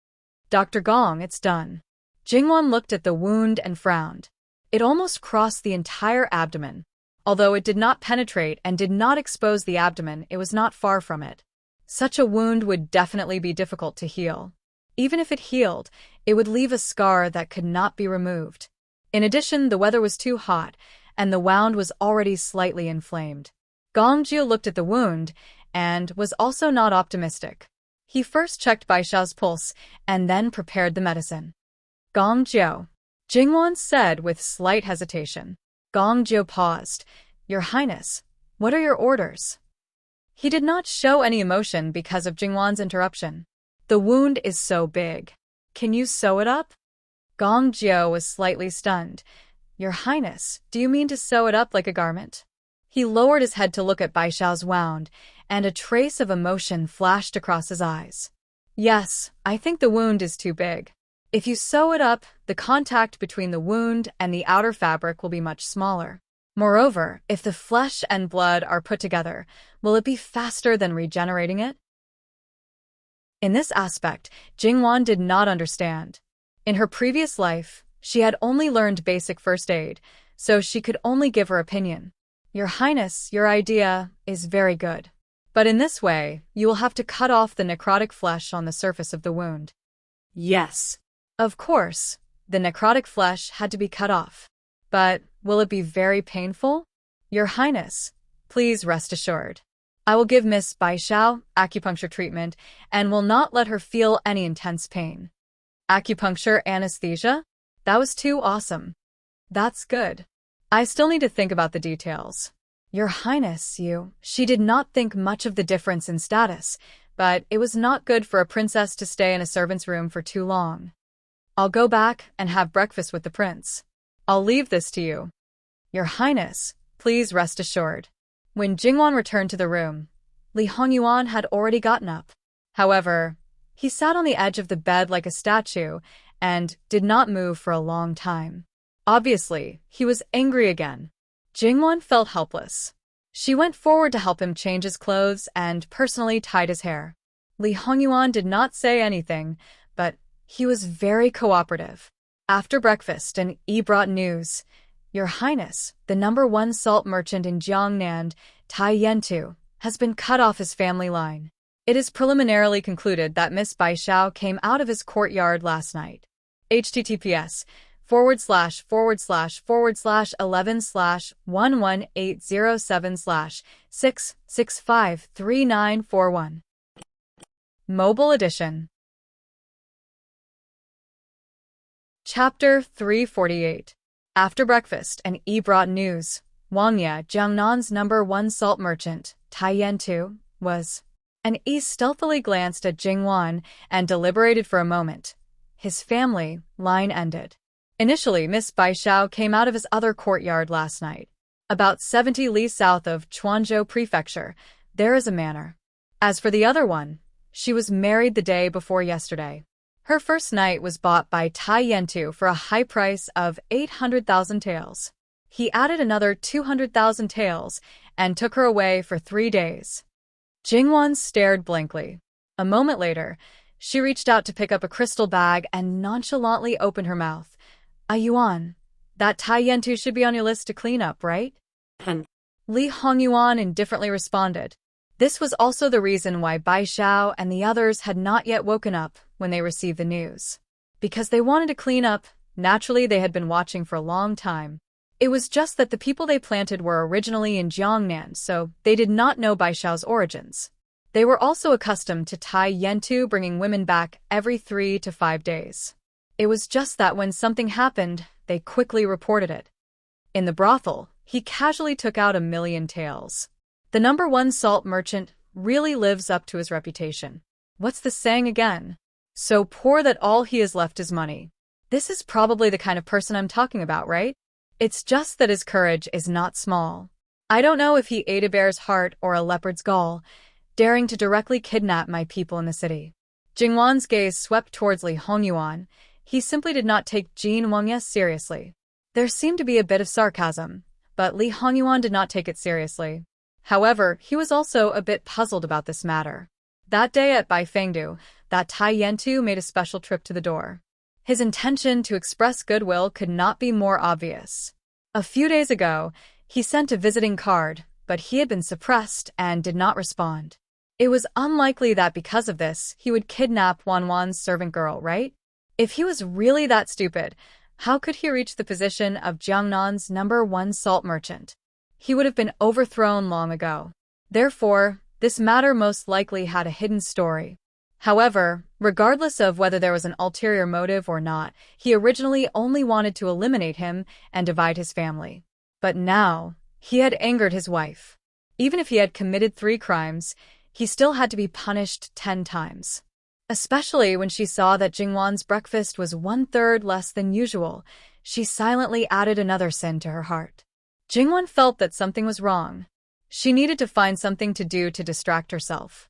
Dr. Gong, it's done. Jingwan looked at the wound and frowned. It almost crossed the entire abdomen. Although it did not penetrate and did not expose the abdomen, it was not far from it. Such a wound would definitely be difficult to heal. Even if it healed, it would leave a scar that could not be removed. In addition, the weather was too hot, and the wound was already slightly inflamed. Gong Jiu looked at the wound and was also not optimistic. He first checked Bai Xiao's pulse and then prepared the medicine. Gong Jiu, Jingwan said with slight hesitation. Gong Jiu paused. Your Highness, what are your orders? He did not show any emotion because of Jingwan's interruption. The wound is so big. Can you sew it up? Gong Jiu was slightly stunned. Your Highness, do you mean to sew it up like a garment? He lowered his head to look at Bai Xiao's wound, and a trace of emotion flashed across his eyes. Yes, I think the wound is too big. If you sew it up, the contact between the wound and the outer fabric will be much smaller. Moreover, if the flesh and blood are put together, will it be faster than regenerating it? In this aspect, Jingwan did not understand. In her previous life, she had only learned basic first aid, so she could only give her opinion. Your Highness, your idea is very good. But in this way, you will have to cut off the necrotic flesh on the surface of the wound. Yes. Of course, the necrotic flesh had to be cut off. But will it be very painful? Your Highness, please rest assured. I will give Miss Bai Xiao acupuncture treatment and will not let her feel any intense pain. Acupuncture anesthesia? That was too awesome. That's good. I still need to think about the details. Your Highness, she did not think much of the difference in status, but it was not good for a princess to stay in a servant's room for too long. I'll go back and have breakfast with the prince. I'll leave this to you. Your Highness, please rest assured. When Jingwan returned to the room, Li Hongyuan had already gotten up. However, he sat on the edge of the bed like a statue and did not move for a long time. Obviously, he was angry again. Jingwan felt helpless. She went forward to help him change his clothes and personally tied his hair. Li Hongyuan did not say anything, but he was very cooperative. After breakfast, an E brought news. Your Highness, the #1 salt merchant in Jiangnan, Tai Yentu, has been cut off his family line. It is preliminarily concluded that Miss Bai Xiao came out of his courtyard last night. https:///11/11807/6653941. Mobile Edition. Chapter 348. After breakfast, an E brought news. Wang Ye, Jiangnan's #1 salt merchant, Tai Yentu, was. An E stealthily glanced at Jingwan and deliberated for a moment. His family line ended. Initially, Miss Bai Xiao came out of his other courtyard last night. About 70 li south of Quanzhou Prefecture, there is a manor. As for the other one, she was married the day before yesterday. Her first night was bought by Tai Yentu for a high price of 800,000 taels. He added another 200,000 taels and took her away for 3 days. Jingwan stared blankly. A moment later, she reached out to pick up a crystal bag and nonchalantly opened her mouth. A yuan. That Tai Yentu should be on your list to clean up, right? Li Hongyuan indifferently responded. This was also the reason why Bai Xiao and the others had not yet woken up, when they received the news. Because they wanted to clean up, naturally they had been watching for a long time. It was just that the people they planted were originally in Jiangnan, so they did not know Bai Xiao's origins. They were also accustomed to Tai Yentu bringing women back every 3 to 5 days. It was just that when something happened, they quickly reported it. In the brothel, he casually took out 1,000,000 taels. The #1 salt merchant really lives up to his reputation. What's the saying again? So poor that all he has left is money. This is probably the kind of person I'm talking about, right? It's just that his courage is not small. I don't know if he ate a bear's heart or a leopard's gall, daring to directly kidnap my people in the city. Jingwan's gaze swept towards Li Hongyuan. He simply did not take Jin Wangye seriously. There seemed to be a bit of sarcasm, but Li Hongyuan did not take it seriously. However, he was also a bit puzzled about this matter. That day at Baifengdu, that Tai Yentu made a special trip to the door. His intention to express goodwill could not be more obvious. A few days ago, he sent a visiting card, but he had been suppressed and did not respond. It was unlikely that because of this, he would kidnap Wanwan's servant girl, right? If he was really that stupid, how could he reach the position of Jiangnan's #1 salt merchant? He would have been overthrown long ago. Therefore, this matter most likely had a hidden story. However, regardless of whether there was an ulterior motive or not, he originally only wanted to eliminate him and divide his family. But now, he had angered his wife. Even if he had committed 3 crimes, he still had to be punished 10 times. Especially when she saw that Jingwan's breakfast was 1/3 less than usual, she silently added another sin to her heart. Jingwan felt that something was wrong. She needed to find something to do to distract herself.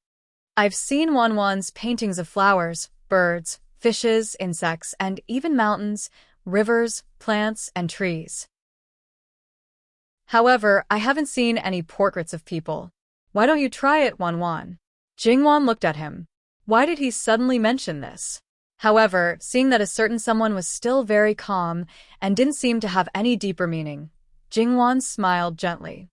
I've seen Wanwan's paintings of flowers, birds, fishes, insects, and even mountains, rivers, plants, and trees. However, I haven't seen any portraits of people. Why don't you try it, Wanwan? Jingwan looked at him. Why did he suddenly mention this? However, seeing that a certain someone was still very calm and didn't seem to have any deeper meaning, Jingwan smiled gently.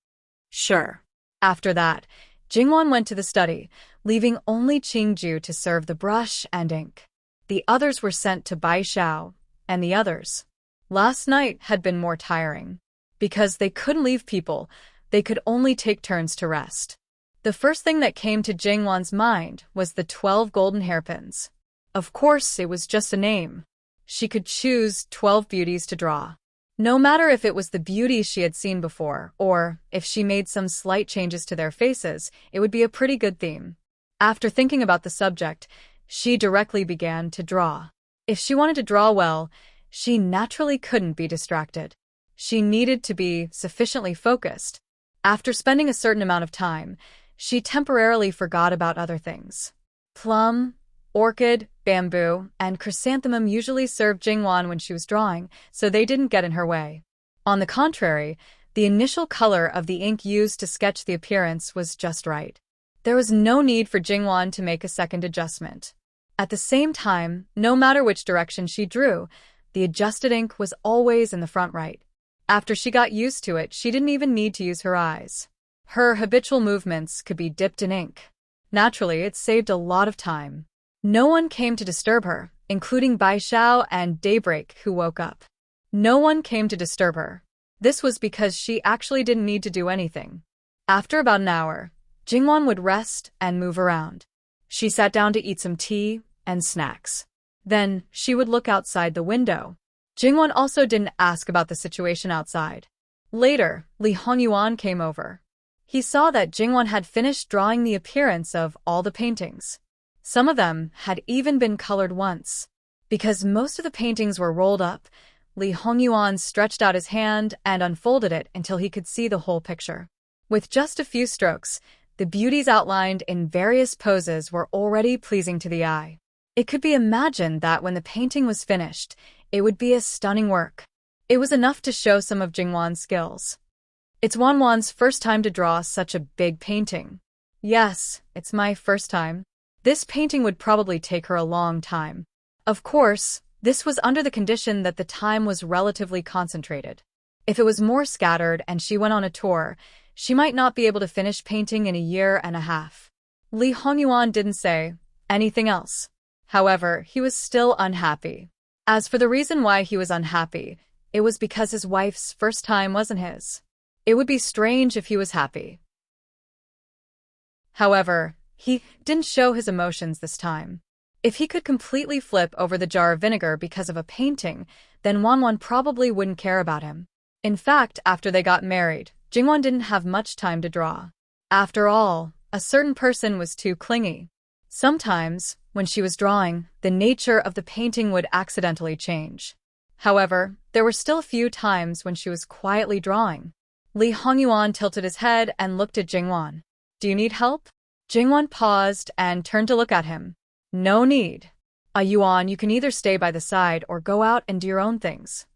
Sure. After that, Jingwan went to the study, leaving only Qingju to serve the brush and ink. The others were sent to Bai Xiao, and the others. Last night had been more tiring. Because they couldn't leave people, they could only take turns to rest. The first thing that came to Jingwan's mind was the 12 golden hairpins. Of course, it was just a name. She could choose 12 beauties to draw. No matter if it was the beauties she had seen before, or if she made some slight changes to their faces, it would be a pretty good theme. After thinking about the subject, she directly began to draw. If she wanted to draw well, she naturally couldn't be distracted. She needed to be sufficiently focused. After spending a certain amount of time, she temporarily forgot about other things. Plum, orchid, bamboo, and chrysanthemum usually served Jingwan when she was drawing, so they didn't get in her way. On the contrary, the initial color of the ink used to sketch the appearance was just right. There was no need for Jingwan to make a second adjustment. At the same time, no matter which direction she drew, the adjusted ink was always in the front right. After she got used to it, she didn't even need to use her eyes. Her habitual movements could be dipped in ink. Naturally, it saved a lot of time. No one came to disturb her, including Bai Xiao and Daybreak, who woke up. No one came to disturb her. This was because she actually didn't need to do anything. After about an hour, Jingwan would rest and move around. She sat down to eat some tea and snacks. Then, she would look outside the window. Jingwan also didn't ask about the situation outside. Later, Li Hongyuan came over. He saw that Jingwan had finished drawing the appearance of all the paintings. Some of them had even been colored once. Because most of the paintings were rolled up, Li Hongyuan stretched out his hand and unfolded it until he could see the whole picture. With just a few strokes, the beauties outlined in various poses were already pleasing to the eye. It could be imagined that when the painting was finished, it would be a stunning work. It was enough to show some of Jingwan's skills. It's Wanwan's first time to draw such a big painting. Yes, it's my first time. This painting would probably take her a long time. Of course, this was under the condition that the time was relatively concentrated. If it was more scattered and she went on a tour, she might not be able to finish painting in a year and a half. Li Hongyuan didn't say anything else. However, he was still unhappy. As for the reason why he was unhappy, it was because his wife's first time wasn't his. It would be strange if he was happy. However, he didn't show his emotions this time. If he could completely flip over the jar of vinegar because of a painting, then Wanwan probably wouldn't care about him. In fact, after they got married, Jingwan didn't have much time to draw. After all, a certain person was too clingy. Sometimes, when she was drawing, the nature of the painting would accidentally change. However, there were still a few times when she was quietly drawing. Li Hongyuan tilted his head and looked at Jingwan. "Do you need help?" Jingwan paused and turned to look at him. "No need. Yuan, you can either stay by the side or go out and do your own things."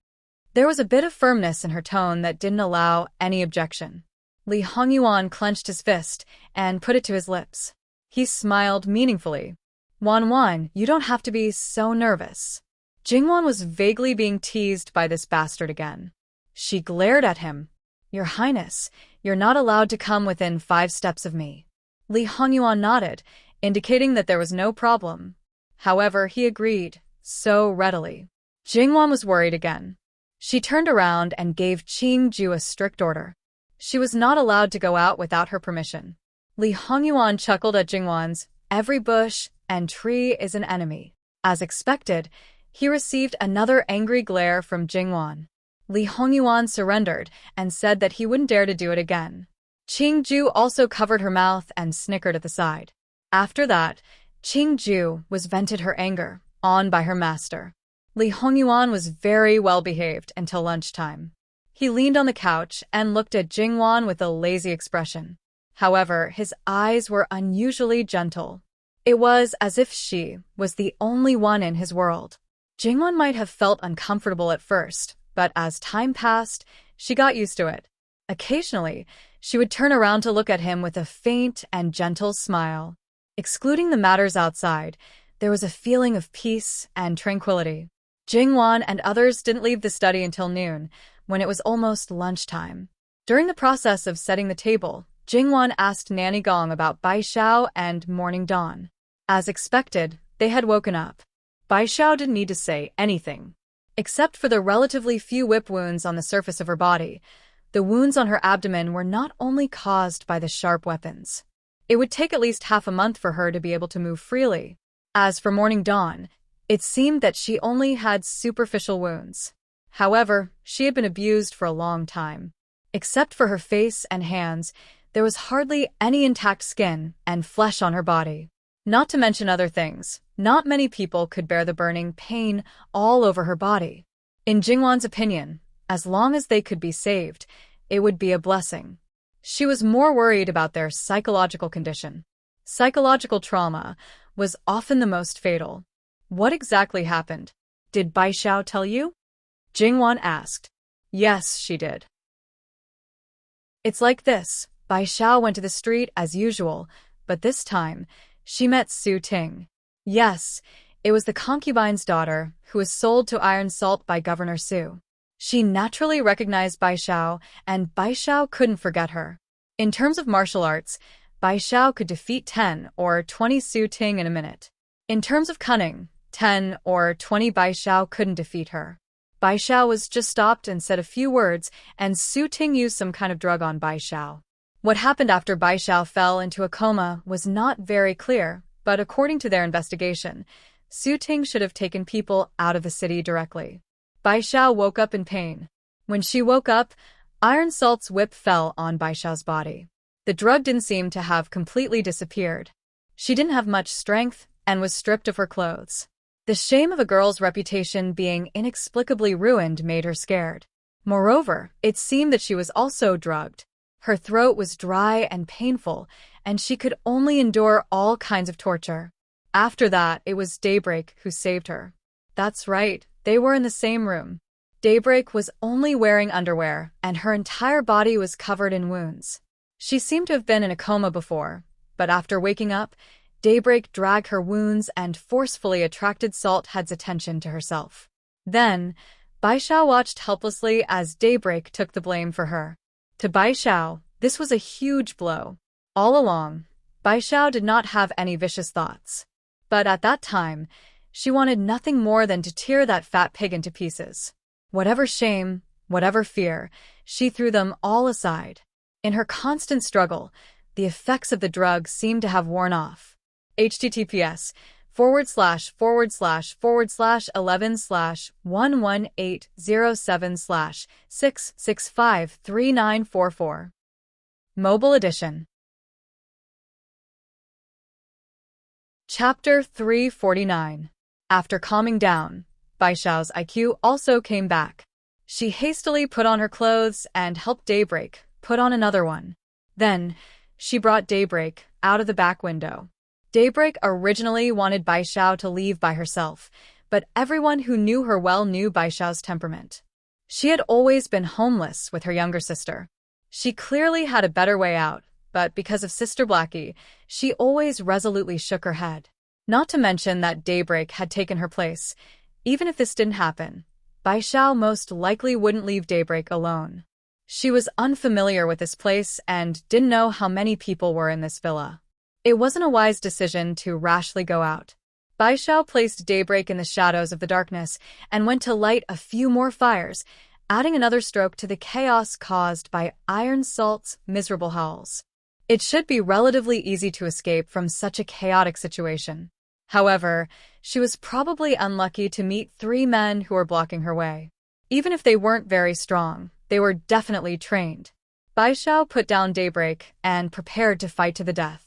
There was a bit of firmness in her tone that didn't allow any objection. Li Hongyuan clenched his fist and put it to his lips. He smiled meaningfully. "Wanwan, you don't have to be so nervous." Jingwan was vaguely being teased by this bastard again. She glared at him. "Your Highness, you're not allowed to come within 5 steps of me." Li Hongyuan nodded, indicating that there was no problem. However, he agreed, so readily. Jingwan was worried again. She turned around and gave Qingju a strict order. She was not allowed to go out without her permission. Li Hongyuan chuckled at Jingwan's, "Every bush and tree is an enemy." As expected, he received another angry glare from Jingwan. Li Hongyuan surrendered and said that he wouldn't dare to do it again. Qingju also covered her mouth and snickered at the side. After that, Qingju was vented her anger on by her master. Li Hongyuan was very well behaved until lunchtime. He leaned on the couch and looked at Jingwan with a lazy expression. However, his eyes were unusually gentle. It was as if she was the only one in his world. Jingwan might have felt uncomfortable at first, but as time passed, she got used to it. Occasionally, she would turn around to look at him with a faint and gentle smile. Excluding the matters outside, there was a feeling of peace and tranquility. Jingwan and others didn't leave the study until noon, when it was almost lunchtime. During the process of setting the table, Jingwan asked Nanny Gong about Bai Xiao and Morning Dawn. As expected, they had woken up. Bai Xiao didn't need to say anything. Except for the relatively few whip wounds on the surface of her body, the wounds on her abdomen were not only caused by the sharp weapons. It would take at least half a month for her to be able to move freely. As for Morning Dawn, it seemed that she only had superficial wounds. However, she had been abused for a long time. Except for her face and hands, there was hardly any intact skin and flesh on her body. Not to mention other things, not many people could bear the burning pain all over her body. In Jingwan's opinion, as long as they could be saved, it would be a blessing. She was more worried about their psychological condition. Psychological trauma was often the most fatal. "What exactly happened? Did Bai Xiao tell you?" Jingwan asked. "Yes, she did. It's like this. Bai Xiao went to the street as usual, but this time, she met Su Ting. Yes, it was the concubine's daughter who was sold to Iron Salt by Governor Su. She naturally recognized Bai Xiao, and Bai Xiao couldn't forget her. In terms of martial arts, Bai Xiao could defeat 10 or 20 Su Ting in a minute. In terms of cunning, 10 or 20 Bai Xiao couldn't defeat her. Bai Xiao was just stopped and said a few words, and Su Ting used some kind of drug on Bai Xiao. What happened after Bai Xiao fell into a coma was not very clear, but according to their investigation, Su Ting should have taken people out of the city directly. Bai Xiao woke up in pain. When she woke up, Iron Salt's whip fell on Bai Xiao's body. The drug didn't seem to have completely disappeared. She didn't have much strength and was stripped of her clothes. The shame of a girl's reputation being inexplicably ruined made her scared. Moreover, it seemed that she was also drugged. Her throat was dry and painful, and she could only endure all kinds of torture. After that, it was Daybreak who saved her. That's right, they were in the same room. Daybreak was only wearing underwear, and her entire body was covered in wounds. She seemed to have been in a coma before, but after waking up, Daybreak dragged her wounds and forcefully attracted Salthead's attention to herself. Then, Bai Xiao watched helplessly as Daybreak took the blame for her. To Bai Xiao, this was a huge blow. All along, Bai Xiao did not have any vicious thoughts. But at that time, she wanted nothing more than to tear that fat pig into pieces. Whatever shame, whatever fear, she threw them all aside. In her constant struggle, the effects of the drug seemed to have worn off. https:///11/11807/6653944. Mobile Edition. Chapter 349. After calming down, Bai Xiao's IQ also came back. She hastily put on her clothes and helped Daybreak put on another one. Then, she brought Daybreak out of the back window. Daybreak originally wanted Bai Xiao to leave by herself, but everyone who knew her well knew Bai Xiao's temperament. She had always been homeless with her younger sister. She clearly had a better way out, but because of Sister Blackie, she always resolutely shook her head. Not to mention that Daybreak had taken her place. Even if this didn't happen, Bai Xiao most likely wouldn't leave Daybreak alone. She was unfamiliar with this place and didn't know how many people were in this villa. It wasn't a wise decision to rashly go out. Bai Xiao placed Daybreak in the shadows of the darkness and went to light a few more fires, adding another stroke to the chaos caused by Iron Salt's miserable howls. It should be relatively easy to escape from such a chaotic situation. However, she was probably unlucky to meet 3 men who were blocking her way. Even if they weren't very strong, they were definitely trained. Bai Xiao put down Daybreak and prepared to fight to the death.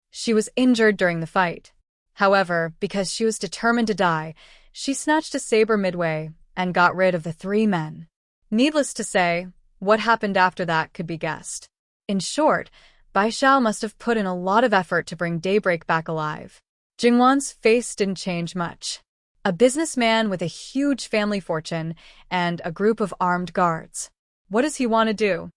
She was injured during the fight. However, because she was determined to die, she snatched a saber midway and got rid of the 3 men. Needless to say, what happened after that could be guessed. In short, Bai Xiao must have put in a lot of effort to bring Daybreak back alive. Jingwan's face didn't change much. A businessman with a huge family fortune and a group of armed guards. What does he want to do?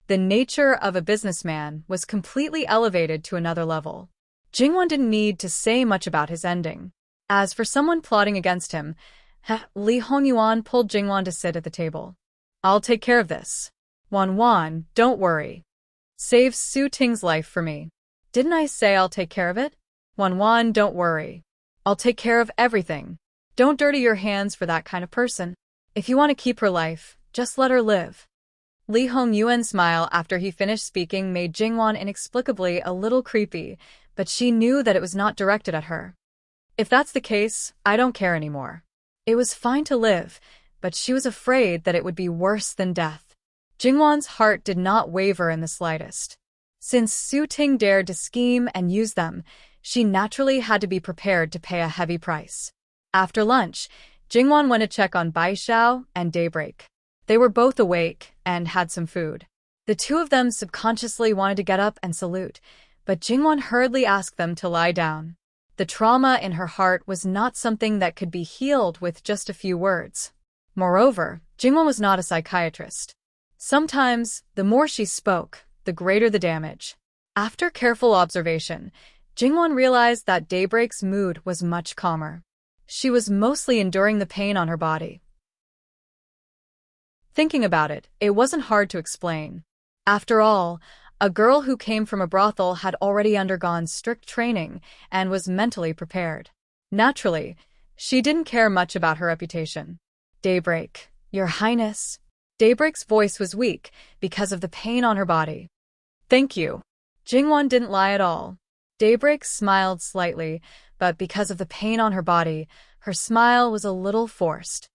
The nature of a businessman was completely elevated to another level. Jingwan didn't need to say much about his ending. As for someone plotting against him, Li Hongyuan pulled Jingwan to sit at the table. I'll take care of this. Wan, don't worry. Save Su Ting's life for me. Didn't I say I'll take care of it? Wan, don't worry. I'll take care of everything. Don't dirty your hands for that kind of person. If you want to keep her life, just let her live. Li Hongyuan's smile after he finished speaking made Jingwan inexplicably a little creepy, but she knew that it was not directed at her. If that's the case, I don't care anymore. It was fine to live, but she was afraid that it would be worse than death. Jingwan's heart did not waver in the slightest. Since Su Ting dared to scheme and use them, she naturally had to be prepared to pay a heavy price. After lunch, Jingwan went to check on Bai Xiao and Daybreak. They were both awake and had some food. The 2 of them subconsciously wanted to get up and salute, but Jingwan hurriedly asked them to lie down. The trauma in her heart was not something that could be healed with just a few words. Moreover, Jingwan was not a psychiatrist. Sometimes, the more she spoke, the greater the damage. After careful observation, Jingwan realized that Daybreak's mood was much calmer. She was mostly enduring the pain on her body. Thinking about it, it wasn't hard to explain. After all, a girl who came from a brothel had already undergone strict training and was mentally prepared. Naturally, she didn't care much about her reputation. Daybreak, Your Highness. Daybreak's voice was weak because of the pain on her body. Thank you. Jingwan didn't lie at all. Daybreak smiled slightly, but because of the pain on her body, her smile was a little forced.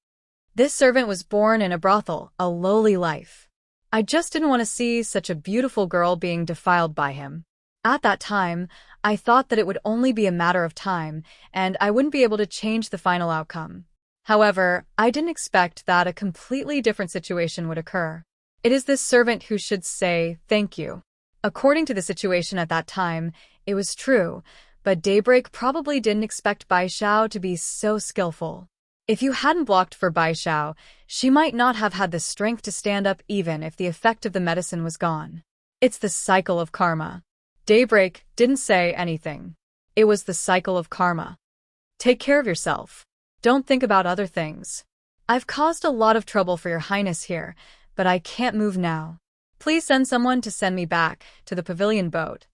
This servant was born in a brothel, a lowly life. I just didn't want to see such a beautiful girl being defiled by him. At that time, I thought that it would only be a matter of time, and I wouldn't be able to change the final outcome. However, I didn't expect that a completely different situation would occur. It is this servant who should say thank you. According to the situation at that time, it was true, but Daybreak probably didn't expect Bai Xiao to be so skillful. If you hadn't blocked for Bai Xiao, she might not have had the strength to stand up even if the effect of the medicine was gone. It's the cycle of karma. Daybreak didn't say anything. It was the cycle of karma. Take care of yourself. Don't think about other things. I've caused a lot of trouble for Your Highness here, but I can't move now. Please send someone to send me back to the pavilion boat.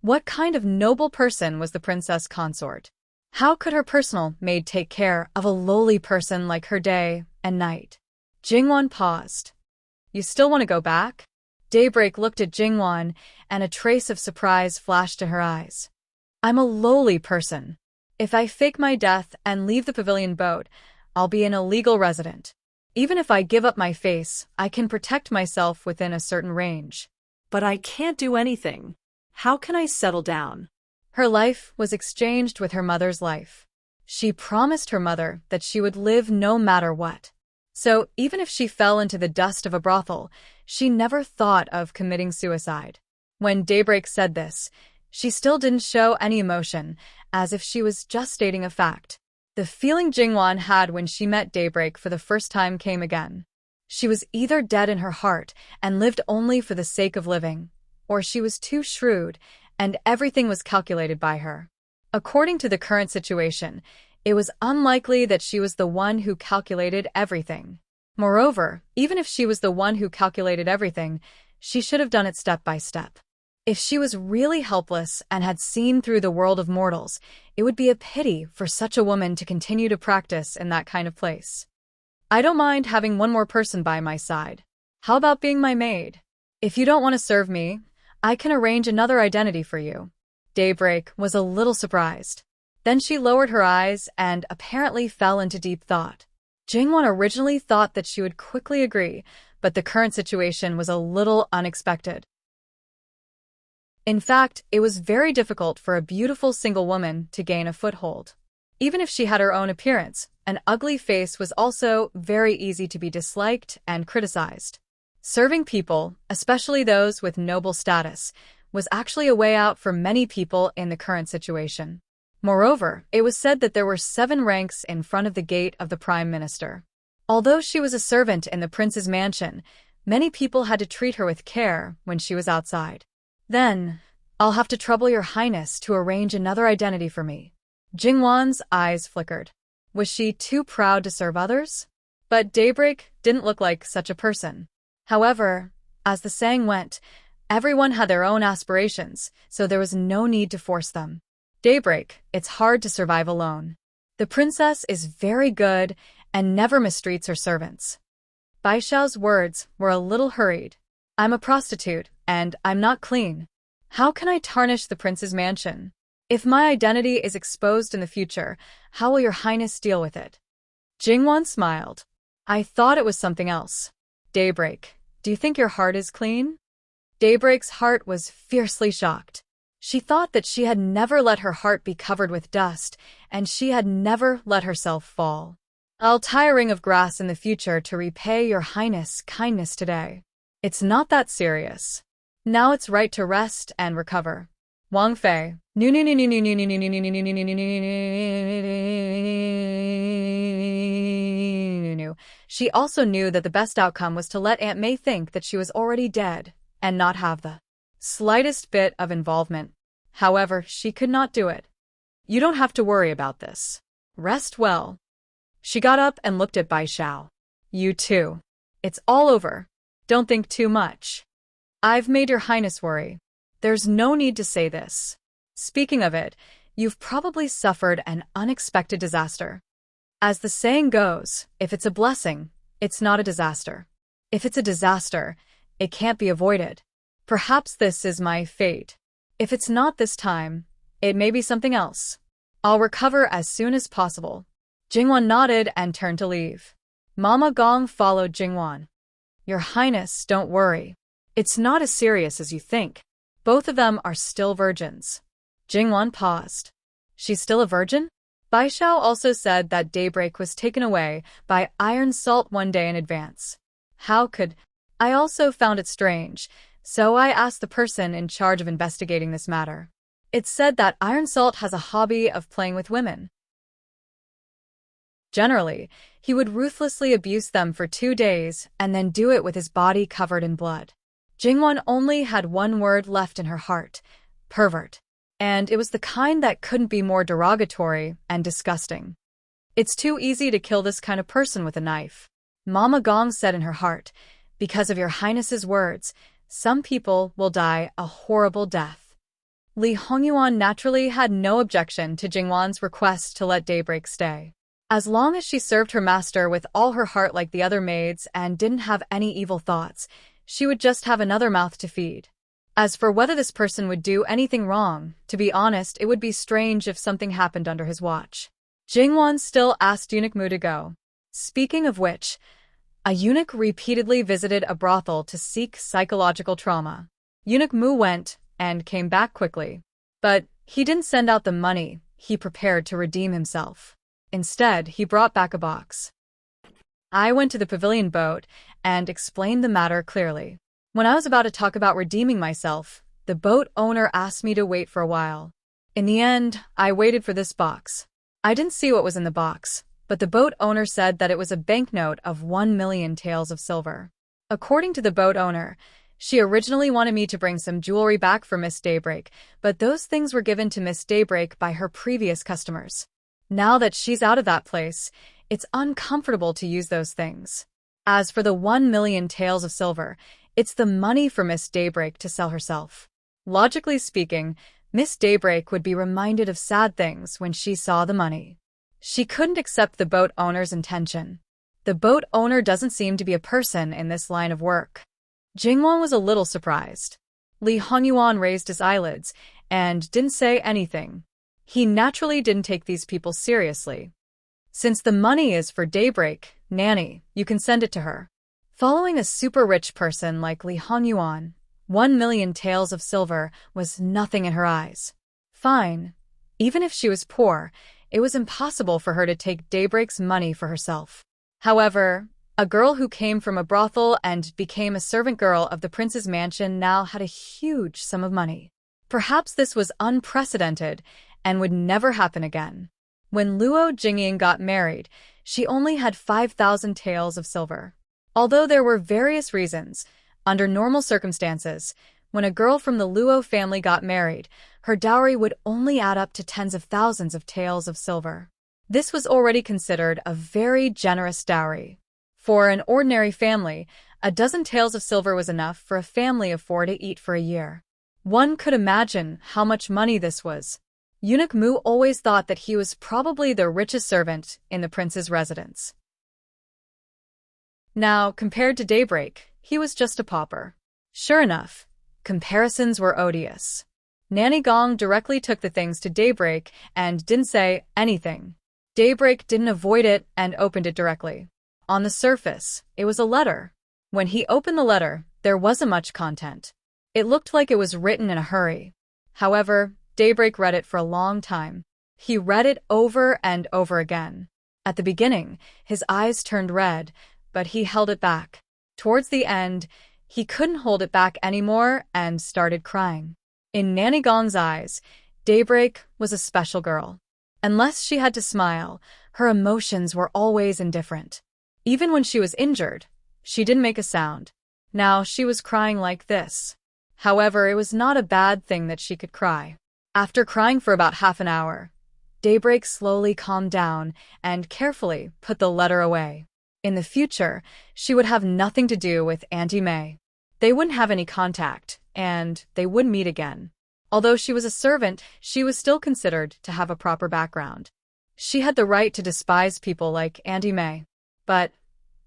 What kind of noble person was the princess consort? How could her personal maid take care of a lowly person like her day and night? Jingwan paused. You still want to go back? Daybreak looked at Jingwan, and a trace of surprise flashed to her eyes. I'm a lowly person. If I fake my death and leave the pavilion boat, I'll be an illegal resident. Even if I give up my face, I can protect myself within a certain range. But I can't do anything. How can I settle down? Her life was exchanged with her mother's life. She promised her mother that she would live no matter what. So even if she fell into the dust of a brothel, she never thought of committing suicide. When Daybreak said this, she still didn't show any emotion, as if she was just stating a fact. The feeling Jingwan had when she met Daybreak for the first time came again. She was either dead in her heart and lived only for the sake of living, or she was too shrewd and everything was calculated by her. According to the current situation, it was unlikely that she was the one who calculated everything. Moreover, even if she was the one who calculated everything, she should have done it step by step. If she was really helpless and had seen through the world of mortals, it would be a pity for such a woman to continue to practice in that kind of place. I don't mind having one more person by my side. How about being my maid? If you don't want to serve me, I can arrange another identity for you. Daybreak was a little surprised. Then she lowered her eyes and apparently fell into deep thought. Jingwan originally thought that she would quickly agree, but the current situation was a little unexpected. In fact, it was very difficult for a beautiful single woman to gain a foothold. Even if she had her own appearance, an ugly face was also very easy to be disliked and criticized. Serving people, especially those with noble status, was actually a way out for many people in the current situation. Moreover, it was said that there were 7 ranks in front of the gate of the Prime Minister. Although she was a servant in the prince's mansion, many people had to treat her with care when she was outside. Then, I'll have to trouble your highness to arrange another identity for me. Jingwan's eyes flickered. Was she too proud to serve others? But Daybreak didn't look like such a person. However, as the saying went, everyone had their own aspirations, so there was no need to force them. Daybreak, it's hard to survive alone. The princess is very good and never mistreats her servants. Bai Xiao's words were a little hurried. I'm a prostitute, and I'm not clean. How can I tarnish the prince's mansion? If my identity is exposed in the future, how will your highness deal with it? Jingwan smiled. I thought it was something else. Daybreak, do you think your heart is clean? Daybreak's heart was fiercely shocked. She thought that she had never let her heart be covered with dust, and she had never let herself fall. I'll tie a ring of grass in the future to repay your highness' kindness today. It's not that serious. Now it's right to rest and recover. Wang Fei. She also knew that the best outcome was to let Aunt May think that she was already dead and not have the slightest bit of involvement. However, she could not do it. You don't have to worry about this. Rest well. She got up and looked at Bai Xiao. You too. It's all over. Don't think too much. I've made your highness worry. There's no need to say this. Speaking of it, you've probably suffered an unexpected disaster. As the saying goes, if it's a blessing, it's not a disaster. If it's a disaster, it can't be avoided. Perhaps this is my fate. If it's not this time, it may be something else. I'll recover as soon as possible. Jingwan nodded and turned to leave. Mama Gong followed Jingwan. Your highness, don't worry. It's not as serious as you think. Both of them are still virgins. Jingwan paused. She's still a virgin? Bai Xiao also said that Daybreak was taken away by Iron Salt one day in advance. How could... I also found it strange, so I asked the person in charge of investigating this matter. It's said that Iron Salt has a hobby of playing with women. Generally, he would ruthlessly abuse them for 2 days and then do it with his body covered in blood. Jingwan only had one word left in her heart: pervert. And it was the kind that couldn't be more derogatory and disgusting. It's too easy to kill this kind of person with a knife. Mama Gong said in her heart, because of your highness's words, some people will die a horrible death. Li Hongyuan naturally had no objection to Jingwan's request to let Daybreak stay. As long as she served her master with all her heart like the other maids and didn't have any evil thoughts, she would just have another mouth to feed. As for whether this person would do anything wrong, to be honest, it would be strange if something happened under his watch. Jingwan still asked Eunuch Mu to go. Speaking of which, a eunuch repeatedly visited a brothel to seek psychological trauma. Eunuch Mu went and came back quickly. But he didn't send out the money he prepared to redeem himself. Instead, he brought back a box. I went to the pavilion boat and explained the matter clearly. When I was about to talk about redeeming myself, the boat owner asked me to wait for a while. In the end, I waited for this box. I didn't see what was in the box, but the boat owner said that it was a banknote of 1,000,000 taels of silver. According to the boat owner, she originally wanted me to bring some jewelry back for Miss Daybreak, but those things were given to Miss Daybreak by her previous customers. Now that she's out of that place, it's uncomfortable to use those things. As for the 1,000,000 taels of silver, it's the money for Miss Daybreak to sell herself. Logically speaking, Miss Daybreak would be reminded of sad things when she saw the money. She couldn't accept the boat owner's intention. The boat owner doesn't seem to be a person in this line of work. Jingwan was a little surprised. Li Hongyuan raised his eyelids and didn't say anything. He naturally didn't take these people seriously. Since the money is for Daybreak, Nanny, you can send it to her. Following a super rich person like Li Hongyuan, 1,000,000 taels of silver was nothing in her eyes. Fine. Even if she was poor, it was impossible for her to take Daybreak's money for herself. However, a girl who came from a brothel and became a servant girl of the prince's mansion now had a huge sum of money. Perhaps this was unprecedented and would never happen again. When Luo Jingying got married, she only had 5,000 taels of silver. Although there were various reasons, under normal circumstances, when a girl from the Luo family got married, her dowry would only add up to tens of thousands of taels of silver. This was already considered a very generous dowry. For an ordinary family, a dozen taels of silver was enough for a family of 4 to eat for a year. One could imagine how much money this was. Eunuch Mu always thought that he was probably the richest servant in the prince's residence. Now, compared to Daybreak, he was just a pauper. Sure enough, comparisons were odious. Nanny Gong directly took the things to Daybreak and didn't say anything. Daybreak didn't avoid it and opened it directly. On the surface, it was a letter. When he opened the letter, there wasn't much content. It looked like it was written in a hurry. However, Daybreak read it for a long time. He read it over and over again. At the beginning, his eyes turned red, but he held it back. Towards the end, he couldn't hold it back anymore and started crying. In Nanny Gong's eyes, Daybreak was a special girl. Unless she had to smile, her emotions were always indifferent. Even when she was injured, she didn't make a sound. Now she was crying like this. However, it was not a bad thing that she could cry. After crying for about half an hour, Daybreak slowly calmed down and carefully put the letter away. In the future, she would have nothing to do with Auntie May. They wouldn't have any contact, and they wouldn't meet again. Although she was a servant, she was still considered to have a proper background. She had the right to despise people like Auntie May. But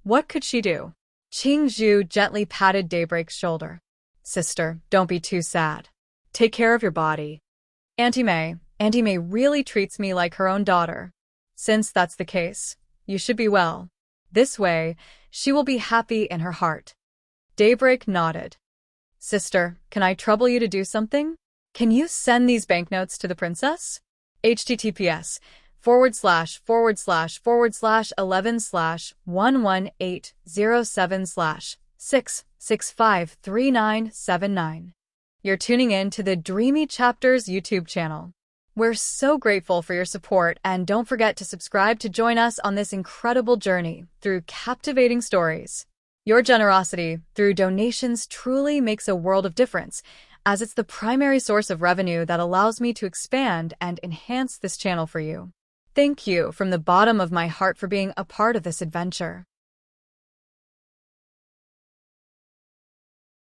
what could she do? Qing Zhu gently patted Daybreak's shoulder. Sister, don't be too sad. Take care of your body. Auntie May really treats me like her own daughter. Since that's the case, you should be well. This way, she will be happy in her heart. Daybreak nodded. Sister, can I trouble you to do something? Can you send these banknotes to the princess? https://11/11/6653979. You're tuning in to the Dreamy Chapters YouTube channel. We're so grateful for your support, and don't forget to subscribe to join us on this incredible journey through captivating stories. Your generosity through donations truly makes a world of difference, as it's the primary source of revenue that allows me to expand and enhance this channel for you. Thank you from the bottom of my heart for being a part of this adventure.